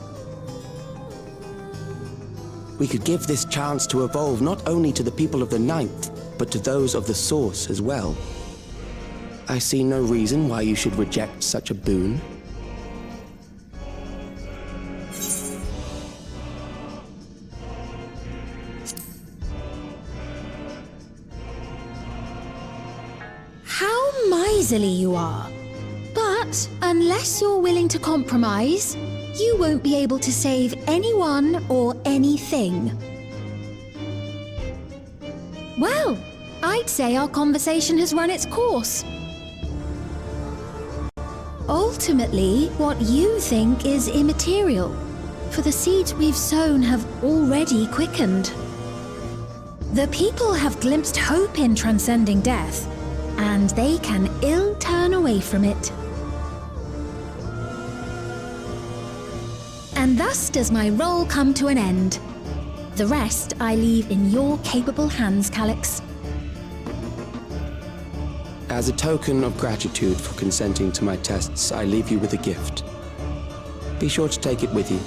We could give this chance to evolve not only to the people of the Ninth, but to those of the Source as well. I see no reason why you should reject such a boon. How miserly you are. But unless you're willing to compromise, you won't be able to save anyone or anything. Well, I'd say our conversation has run its course. Ultimately, what you think is immaterial, for the seeds we've sown have already quickened. The people have glimpsed hope in transcending death, and they can ill turn away from it. And thus does my role come to an end. The rest I leave in your capable hands, Calyx. As a token of gratitude for consenting to my tests, I leave you with a gift. Be sure to take it with you.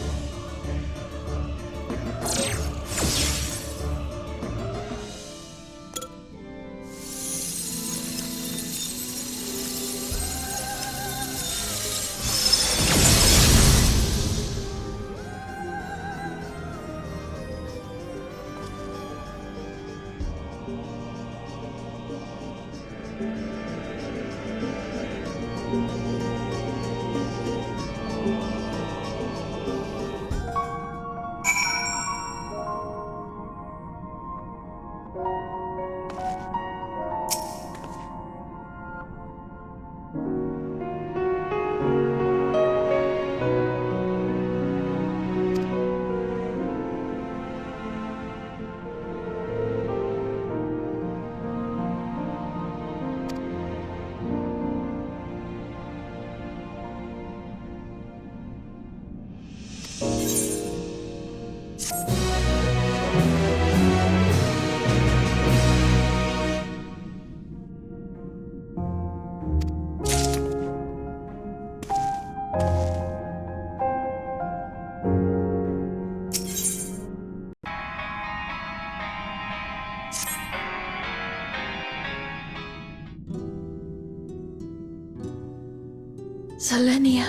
Zelenia,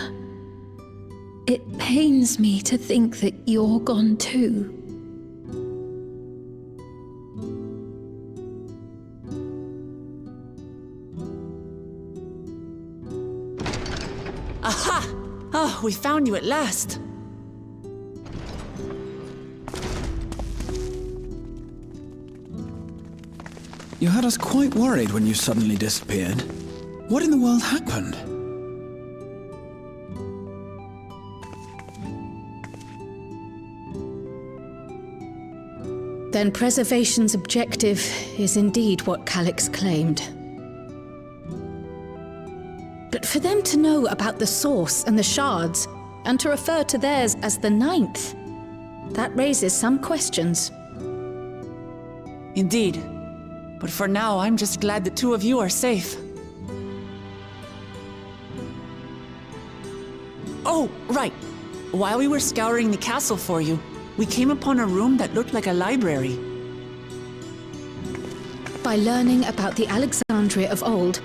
it pains me to think that you're gone too. Aha! Oh, we found you at last. You had us quite worried when you suddenly disappeared. What in the world happened? Then preservation's objective is indeed what Calyx claimed. But for them to know about the Source and the Shards, and to refer to theirs as the Ninth, that raises some questions. Indeed. But for now, I'm just glad the two of you are safe. Oh, right. While we were scouring the castle for you, we came upon a room that looked like a library. By learning about the Alexandria of old,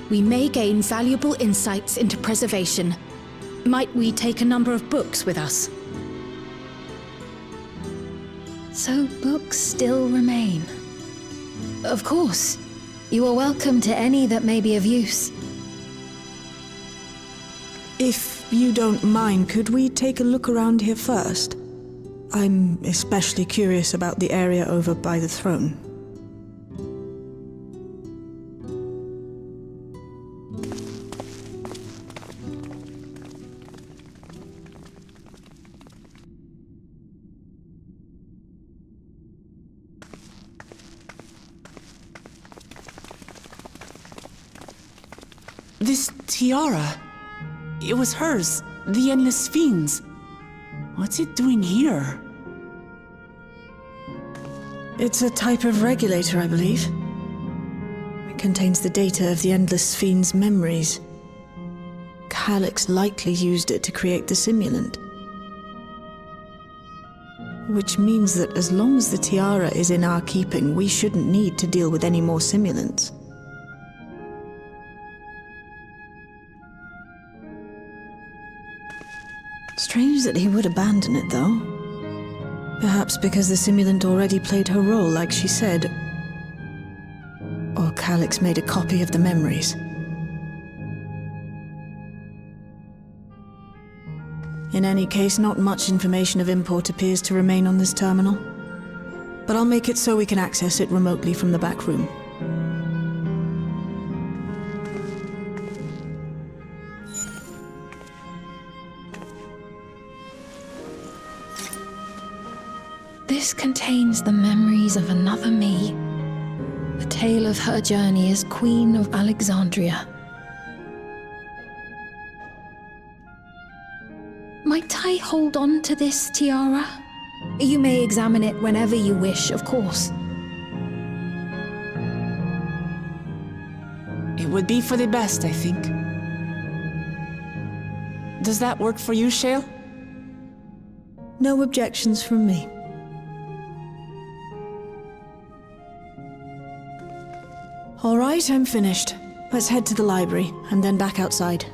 we may gain valuable insights into preservation. Might we take a number of books with us? So books still remain. Of course. You are welcome to any that may be of use. If you don't mind, could we take a look around here first? I'm especially curious about the area over by the throne. This tiara, it was hers, the Endless Fiend's. What's it doing here? It's a type of regulator, I believe. It contains the data of the Endless Fiend's memories. Calyx likely used it to create the simulant. Which means that as long as the tiara is in our keeping, we shouldn't need to deal with any more simulants. Strange that he would abandon it, though. Perhaps because the simulant already played her role, like she said. Or Calyx made a copy of the memories. In any case, not much information of import appears to remain on this terminal. But I'll make it so we can access it remotely from the back room. This contains the memories of another me. The tale of her journey as Queen of Alexandria. Might I hold on to this tiara? You may examine it whenever you wish, of course. It would be for the best, I think. Does that work for you, Shale? No objections from me. All right, I'm finished. Let's head to the library, and then back outside.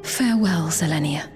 Farewell, Selenia.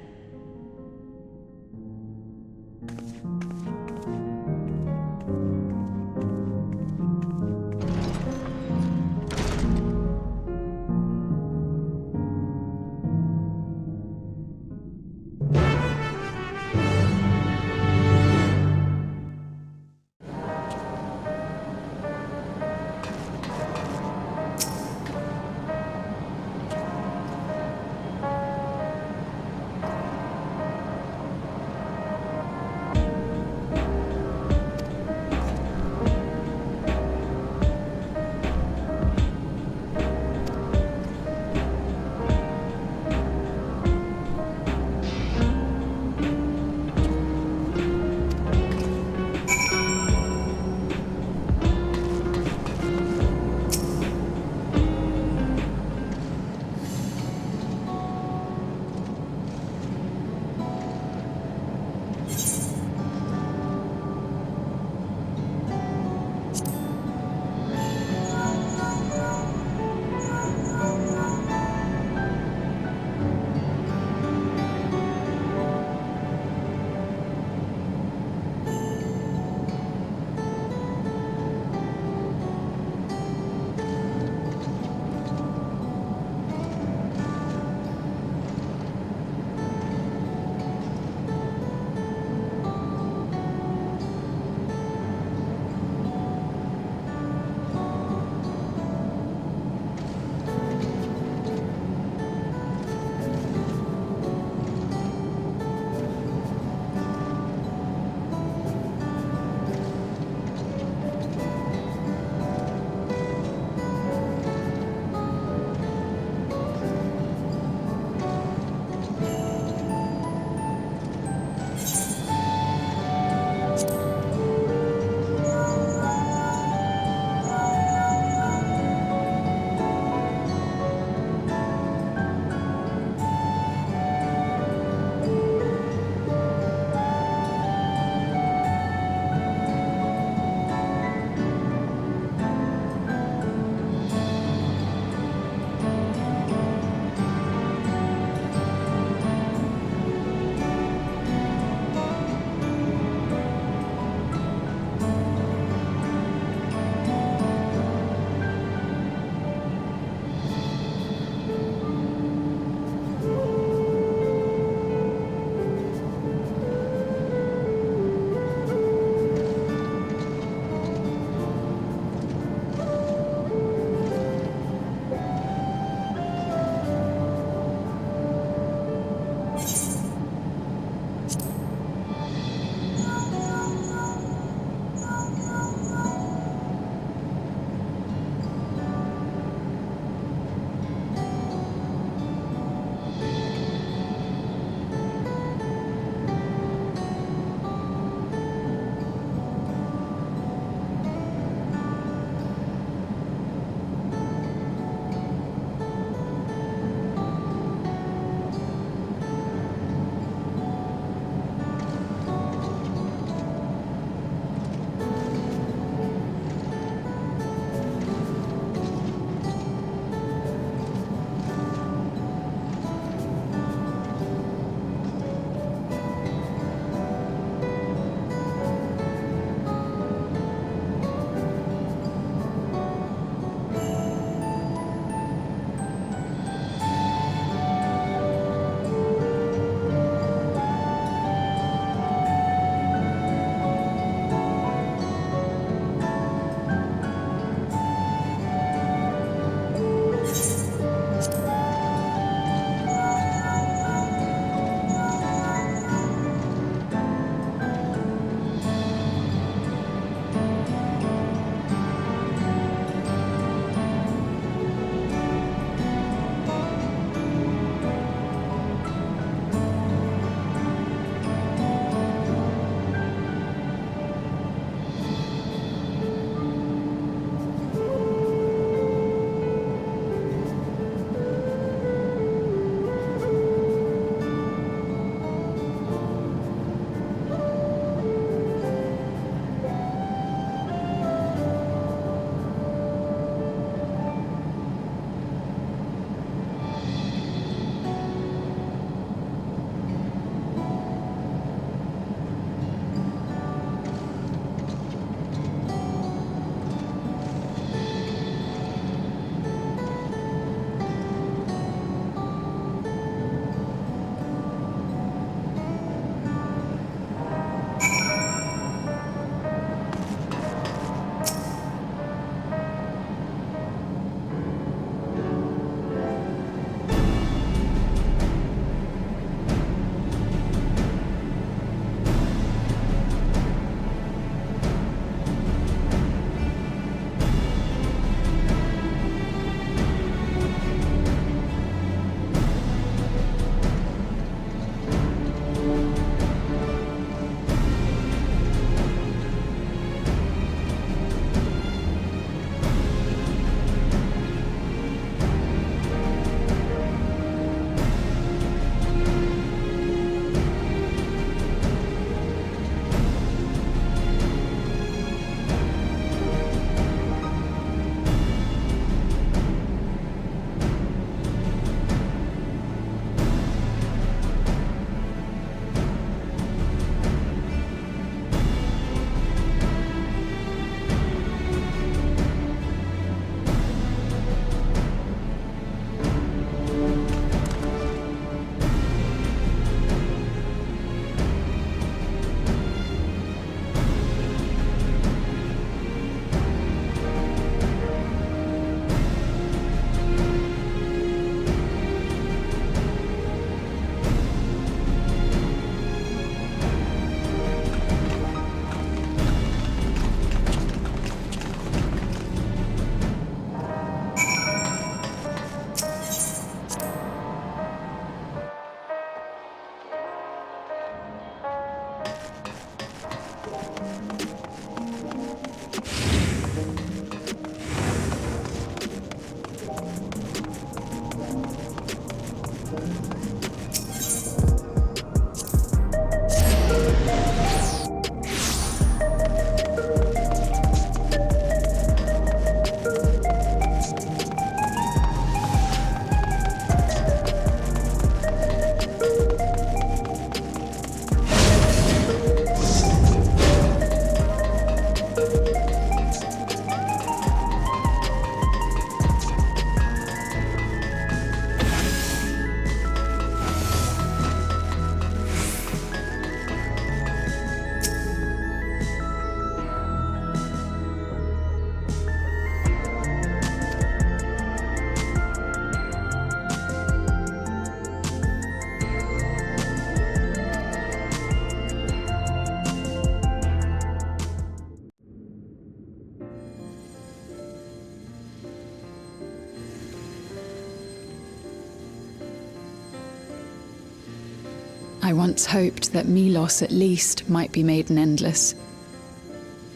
I once hoped that Milos at least might be made an endless.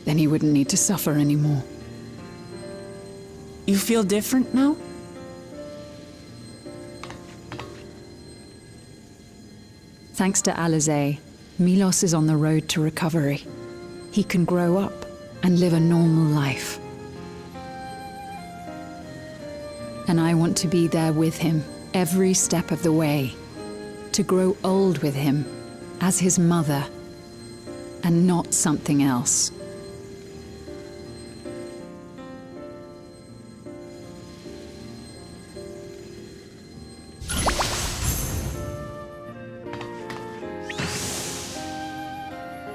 Then he wouldn't need to suffer anymore. You feel different now? Thanks to Alizé, Milos is on the road to recovery. He can grow up and live a normal life. And I want to be there with him every step of the way. To grow old with him as his mother and not something else.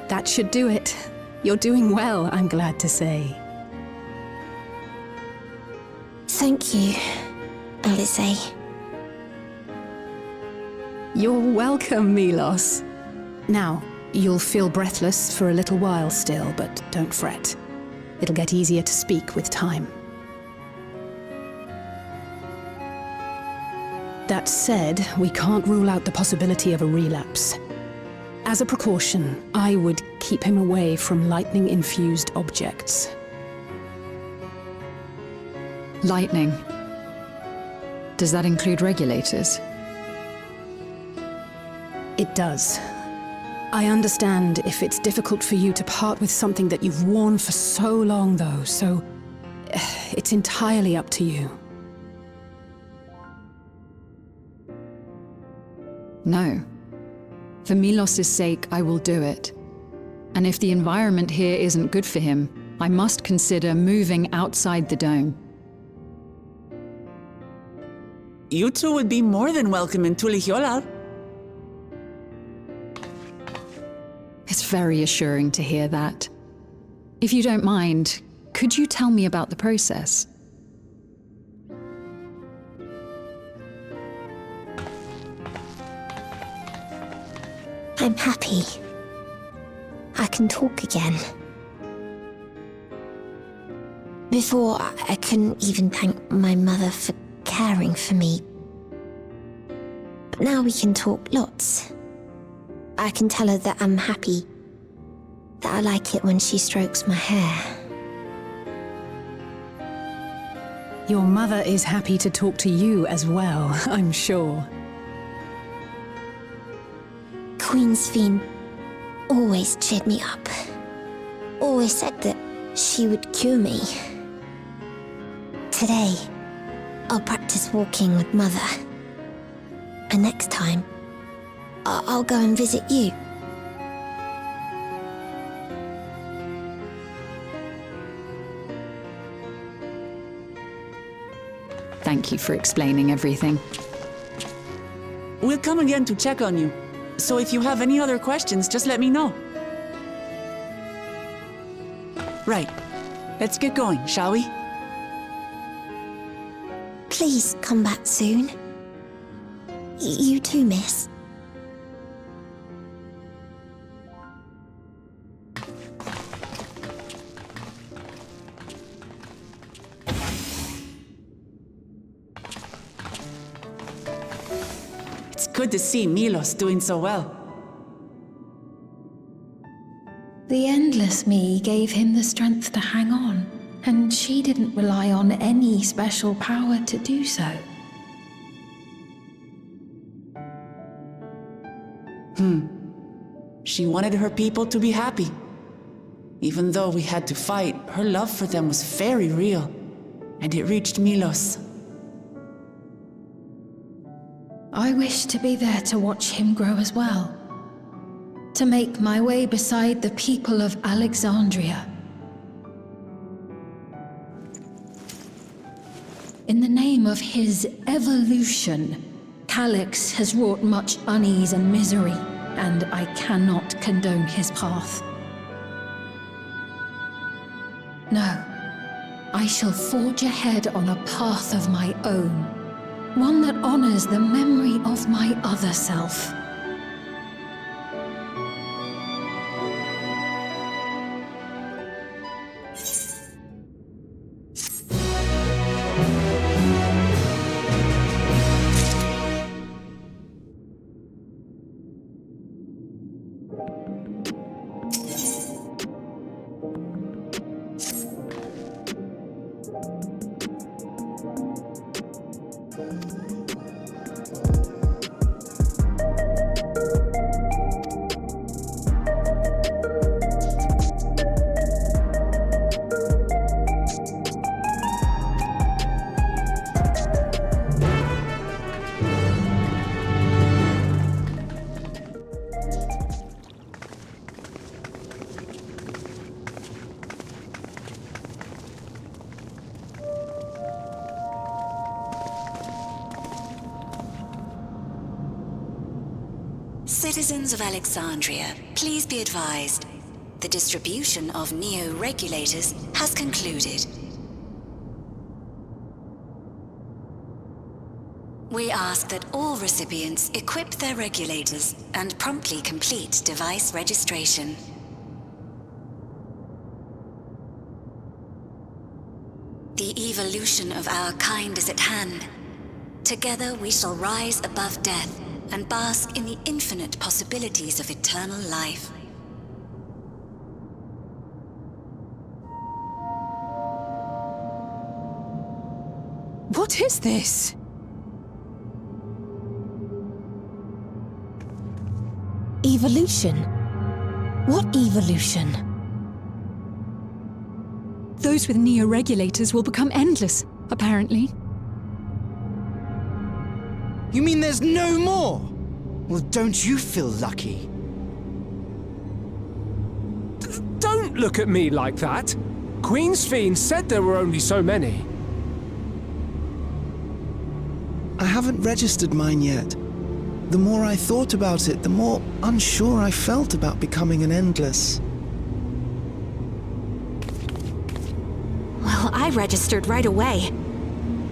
That should do it. You're doing well, I'm glad to say. Thank you, Alizé. You're welcome, Milos. Now, you'll feel breathless for a little while still, but don't fret. It'll get easier to speak with time. That said, we can't rule out the possibility of a relapse. As a precaution, I would keep him away from lightning-infused objects. Lightning. Does that include regulators? It does. I understand if it's difficult for you to part with something that you've worn for so long, though, so it's entirely up to you. No. For Milos' sake, I will do it. And if the environment here isn't good for him, I must consider moving outside the dome. You two would be more than welcome in Tulihiola. It's very assuring to hear that. If you don't mind, could you tell me about the process? I'm happy. I can talk again. Before, I couldn't even thank my mother for caring for me. But now we can talk lots. I can tell her that I'm happy, that I like it when she strokes my hair. Your mother is happy to talk to you as well, I'm sure. Queen Sphene always cheered me up. Always said that she would cure me. Today, I'll practice walking with Mother. And next time, I'll go and visit you. Thank you for explaining everything. We'll come again to check on you. So if you have any other questions, just let me know. Right. Let's get going, shall we? Please come back soon. You too, miss. It's good to see Milos doing so well. The Endless Me gave him the strength to hang on, and she didn't rely on any special power to do so. She wanted her people to be happy. Even though we had to fight, her love for them was very real, and it reached Milos. I wish to be there to watch him grow as well. To make my way beside the people of Alexandria. In the name of his evolution, Calyx has wrought much unease and misery, and I cannot condone his path. No, I shall forge ahead on a path of my own, one that honors the memory of my other self. Citizens of Alexandria, please be advised. The distribution of neo-regulators has concluded. We ask that all recipients equip their regulators and promptly complete device registration. The evolution of our kind is at hand. Together we shall rise above death and bask in the infinite possibilities of eternal life. What is this? Evolution? What evolution? Those with neo-regulators will become endless, apparently. You mean there's no more? Well, don't you feel lucky? Don't look at me like that. Queen's Fiend said there were only so many. I haven't registered mine yet. The more I thought about it, the more unsure I felt about becoming an Endless. Well, I registered right away.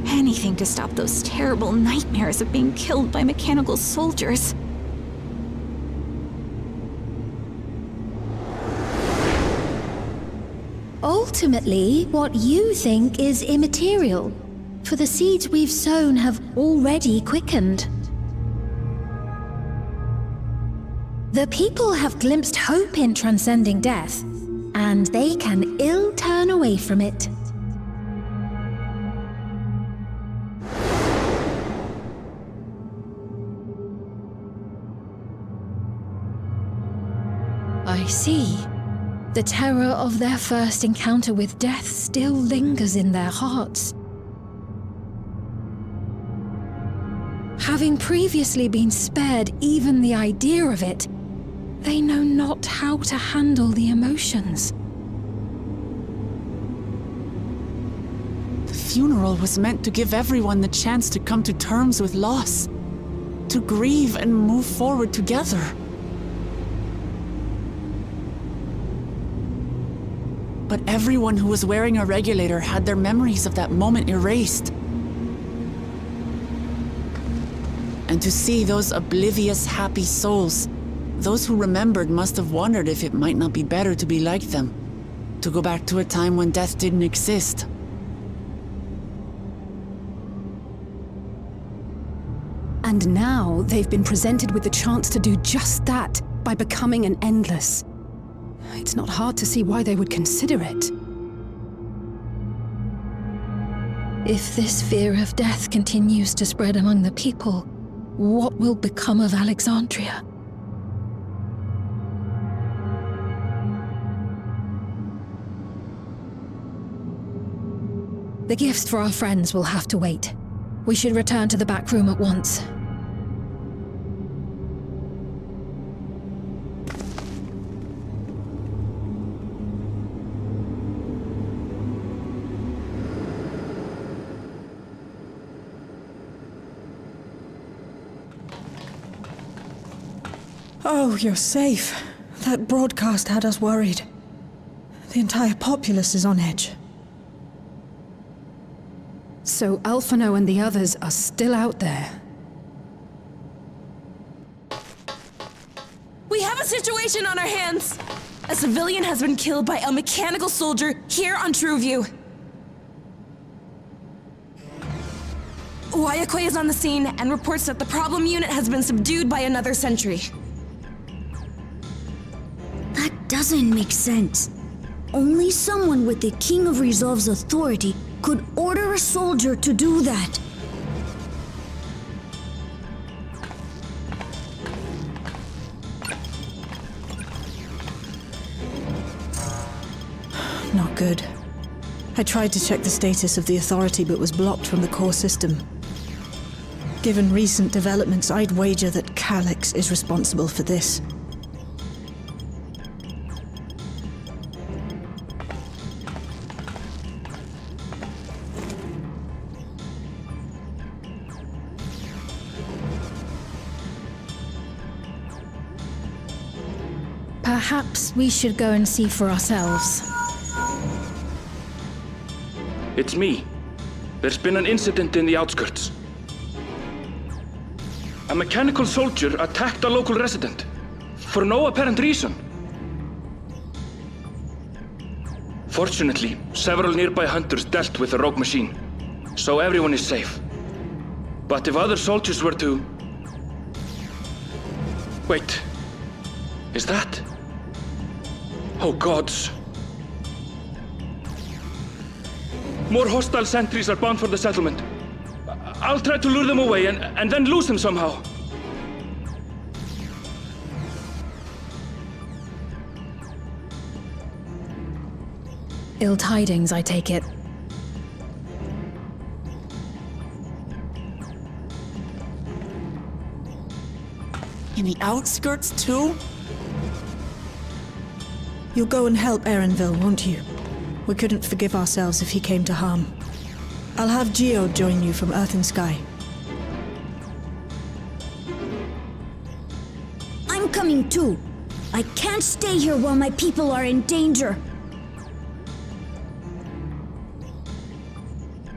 Anything to stop those terrible nightmares of being killed by mechanical soldiers. Ultimately, what you think is immaterial, for the seeds we've sown have already quickened. The people have glimpsed hope in transcending death, and they can ill turn away from it. I see. The terror of their first encounter with death still lingers in their hearts. Having previously been spared even the idea of it, they know not how to handle the emotions. The funeral was meant to give everyone the chance to come to terms with loss, to grieve and move forward together. But everyone who was wearing a regulator had their memories of that moment erased. And to see those oblivious, happy souls, those who remembered must have wondered if it might not be better to be like them, to go back to a time when death didn't exist. And now they've been presented with the chance to do just that by becoming an Endless. It's not hard to see why they would consider it. If this fear of death continues to spread among the people, what will become of Alexandria? The gifts for our friends will have to wait. We should return to the back room at once. Oh, you're safe. That broadcast had us worried. The entire populace is on edge. So Alphino and the others are still out there. We have a situation on our hands! A civilian has been killed by a mechanical soldier here on Trueview. Wayakwe is on the scene and reports that the problem unit has been subdued by another sentry. That doesn't make sense. Only someone with the King of Resolve's authority could order a soldier to do that. Not good. I tried to check the status of the authority but was blocked from the core system. Given recent developments, I'd wager that Calyx is responsible for this. Perhaps we should go and see for ourselves. It's me. There's been an incident in the outskirts. A mechanical soldier attacked a local resident, for no apparent reason. Fortunately, several nearby hunters dealt with the rogue machine, so everyone is safe. But if other soldiers were to... Wait. Is that... Oh gods. More hostile sentries are bound for the settlement. I'll try to lure them away and then lose them somehow. Ill tidings, I take it. In the outskirts too? You'll go and help Erenville, won't you? We couldn't forgive ourselves if he came to harm. I'll have Geo join you from Earth and Sky. I'm coming too. I can't stay here while my people are in danger.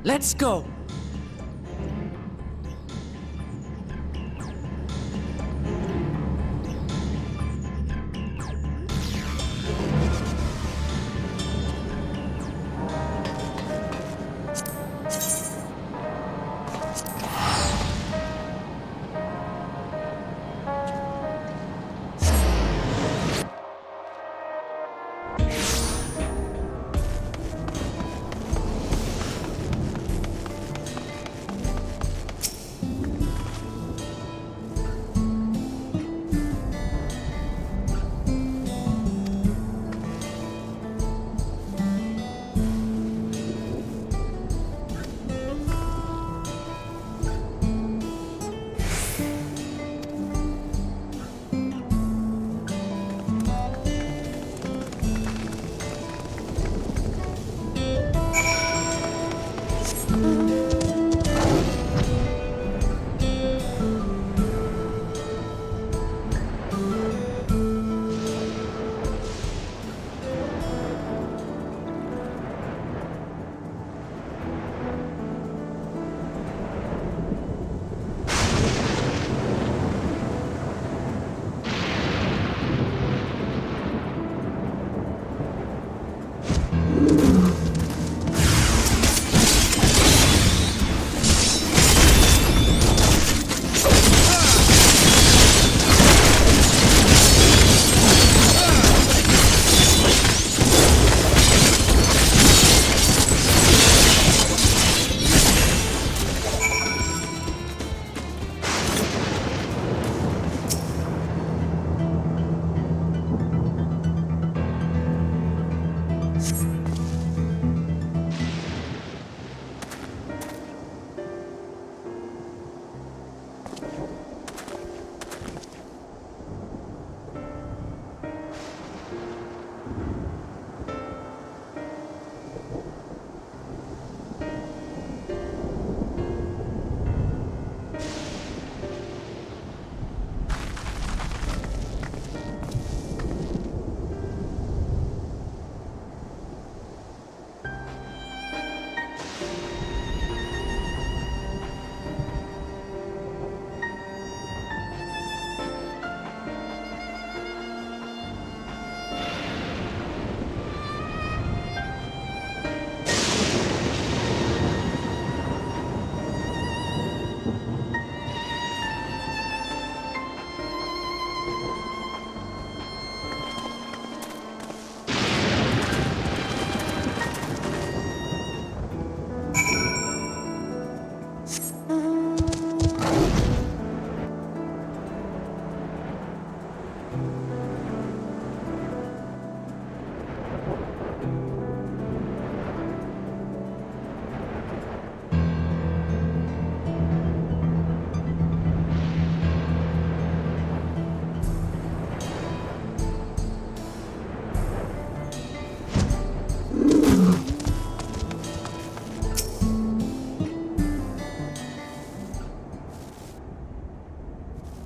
Let's go!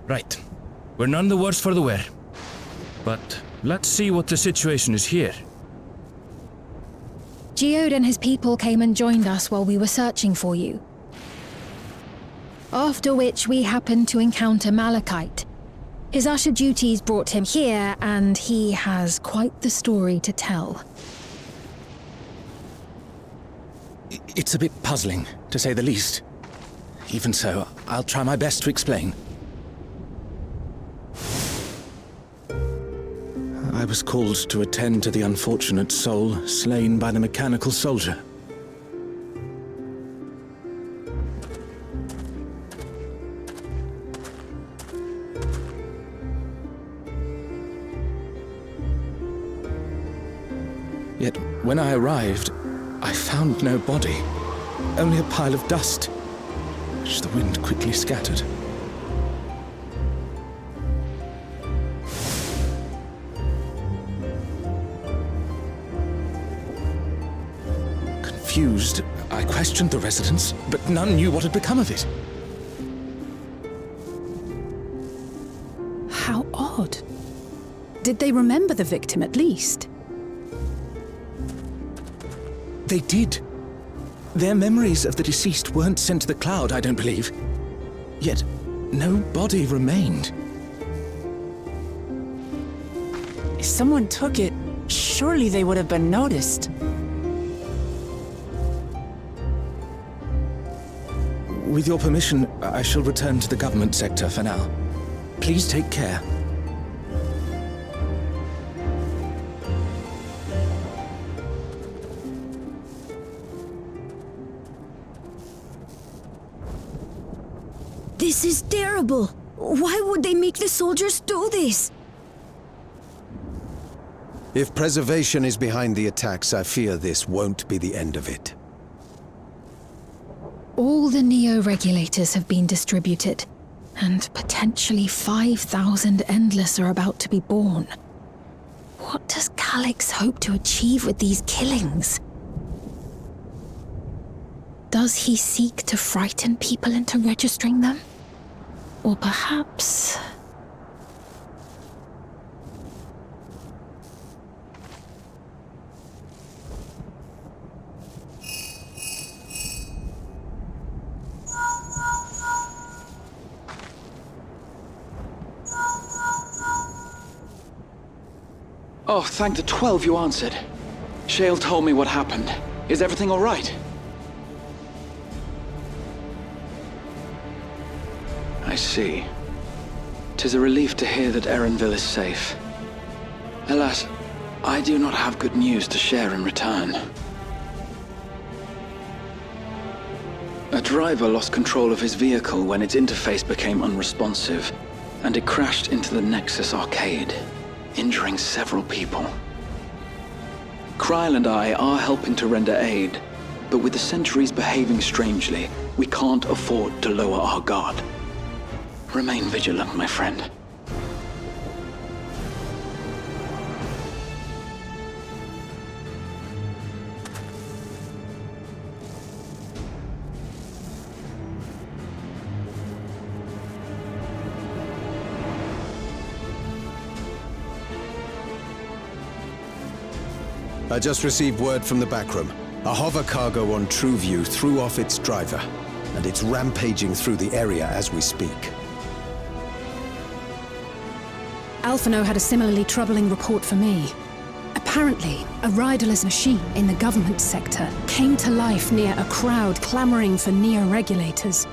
Right. We're none the worse for the wear. But Let's see what the situation is here. Geode and his people came and joined us while we were searching for you. After which we happened to encounter Malachite. His usher duties brought him here, and he has quite the story to tell. It's a bit puzzling, to say the least. Even so, I'll try my best to explain. I was called to attend to the unfortunate soul slain by the mechanical soldier. Yet, when I arrived, I found no body, only a pile of dust, which the wind quickly scattered. Confused, I questioned the residents, but none knew what had become of it. How odd. Did they remember the victim at least? They did. Their memories of the deceased weren't sent to the cloud, I don't believe. Yet, no body remained. If someone took it, surely they would have been noticed. With your permission, I shall return to the government sector for now. Please take care. This is terrible. Why would they make the soldiers do this? If preservation is behind the attacks, I fear this won't be the end of it. All the Neo-regulators have been distributed, and potentially 5,000 Endless are about to be born. What does Calyx hope to achieve with these killings? Does he seek to frighten people into registering them? Or perhaps... Oh, thank the 12 you answered. Shale told me what happened. Is everything all right? I see. 'Tis a relief to hear that Erenville is safe. Alas, I do not have good news to share in return. A driver lost control of his vehicle when its interface became unresponsive, and it crashed into the Nexus arcade, injuring several people. Kryl and I are helping to render aid, but with the sentries behaving strangely, we can't afford to lower our guard. Remain vigilant, my friend. I just received word from the backroom. A hover cargo on TrueView threw off its driver, and it's rampaging through the area as we speak. Alphino had a similarly troubling report for me. Apparently, a riderless machine in the government sector came to life near a crowd clamoring for Neo-regulators.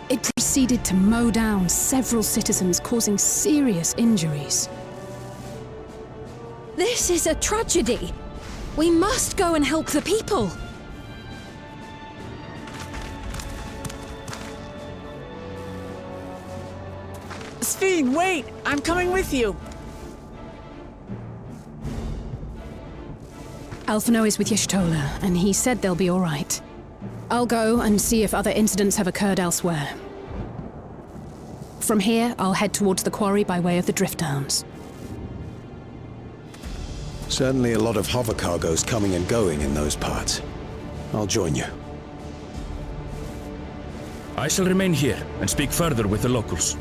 It proceeded to mow down several citizens, causing serious injuries. This is a tragedy. We must go and help the people. Sphene, wait! I'm coming with you! Alphino is with Y'shtola, and he said they'll be all right. I'll go and see if other incidents have occurred elsewhere. From here, I'll head towards the quarry by way of the Drift Downs. Certainly a lot of hover cargoes coming and going in those parts. I'll join you. I shall remain here and speak further with the locals.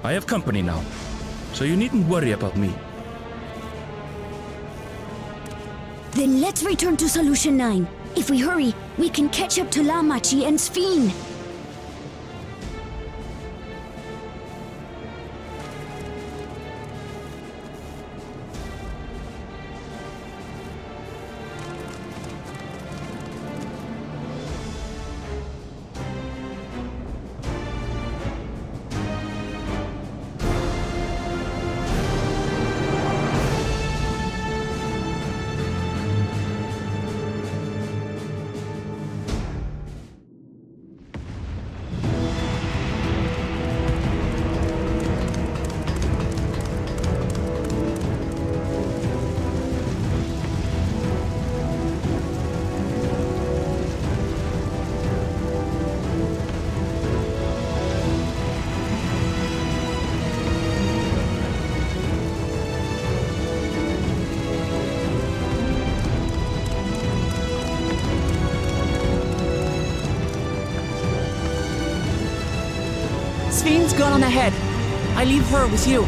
I have company now. so you needn't worry about me. Then let's return to Solution 9. If we hurry, we can catch up to Lamachi and Sphene. Sphene's gone on ahead. I leave her with you.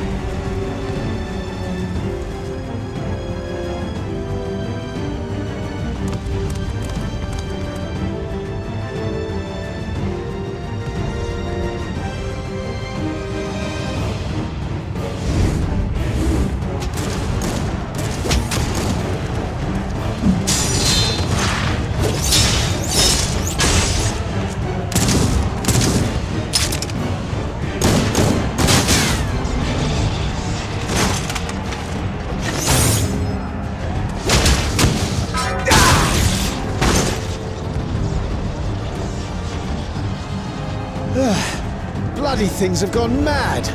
Bloody things have gone mad!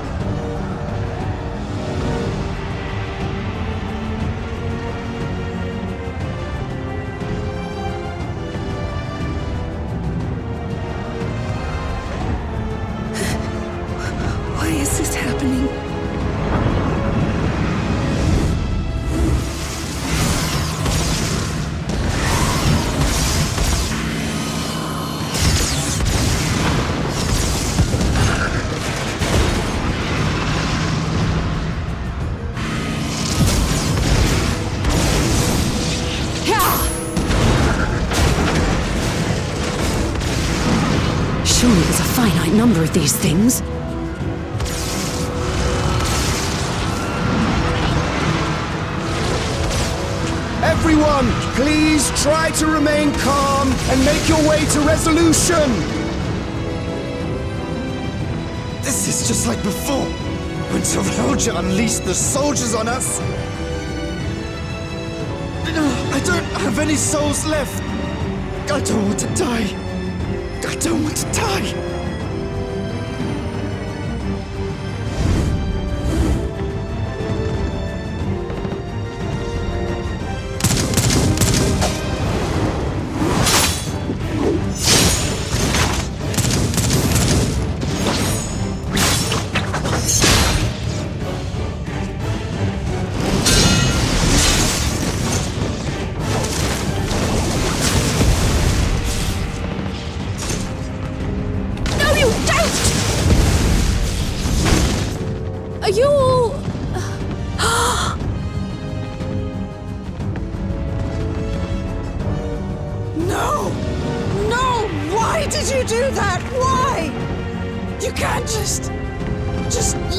Why is this happening? Surely there's a finite number of these things. Everyone, please try to remain calm and make your way to resolution! This is just like before, when Terrelja unleashed the soldiers on us. I don't have any souls left. I don't want to die. I don't want to die. Are you all... No! No! Why did you do that? Why? You can't just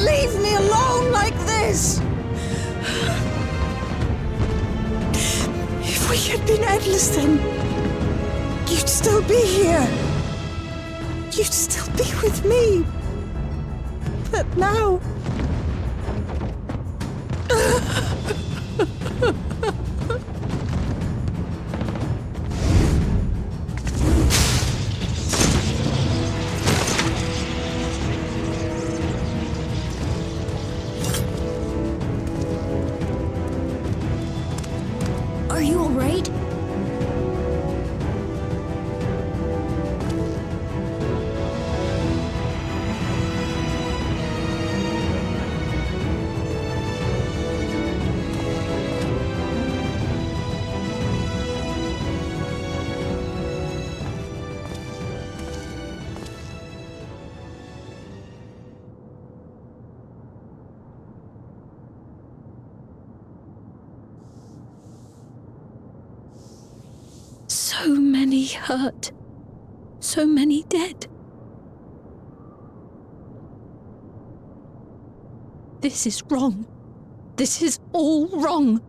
leave me alone like this! If we had been endless then, you'd still be here. You'd still be with me. But now... Are you all right? many hurt. So many dead. This is wrong. This is all wrong.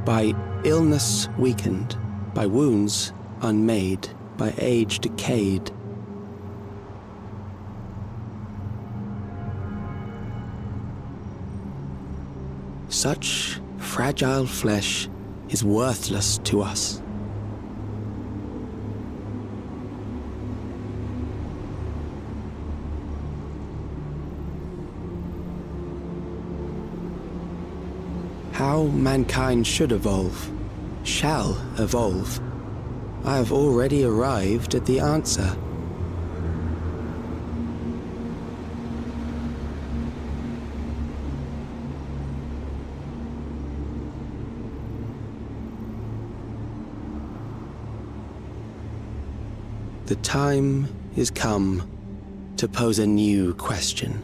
by illness weakened, by wounds unmade, by age decayed. Such fragile flesh is worthless to us. How mankind should evolve, shall evolve, I have already arrived at the answer. The time is come to pose a new question.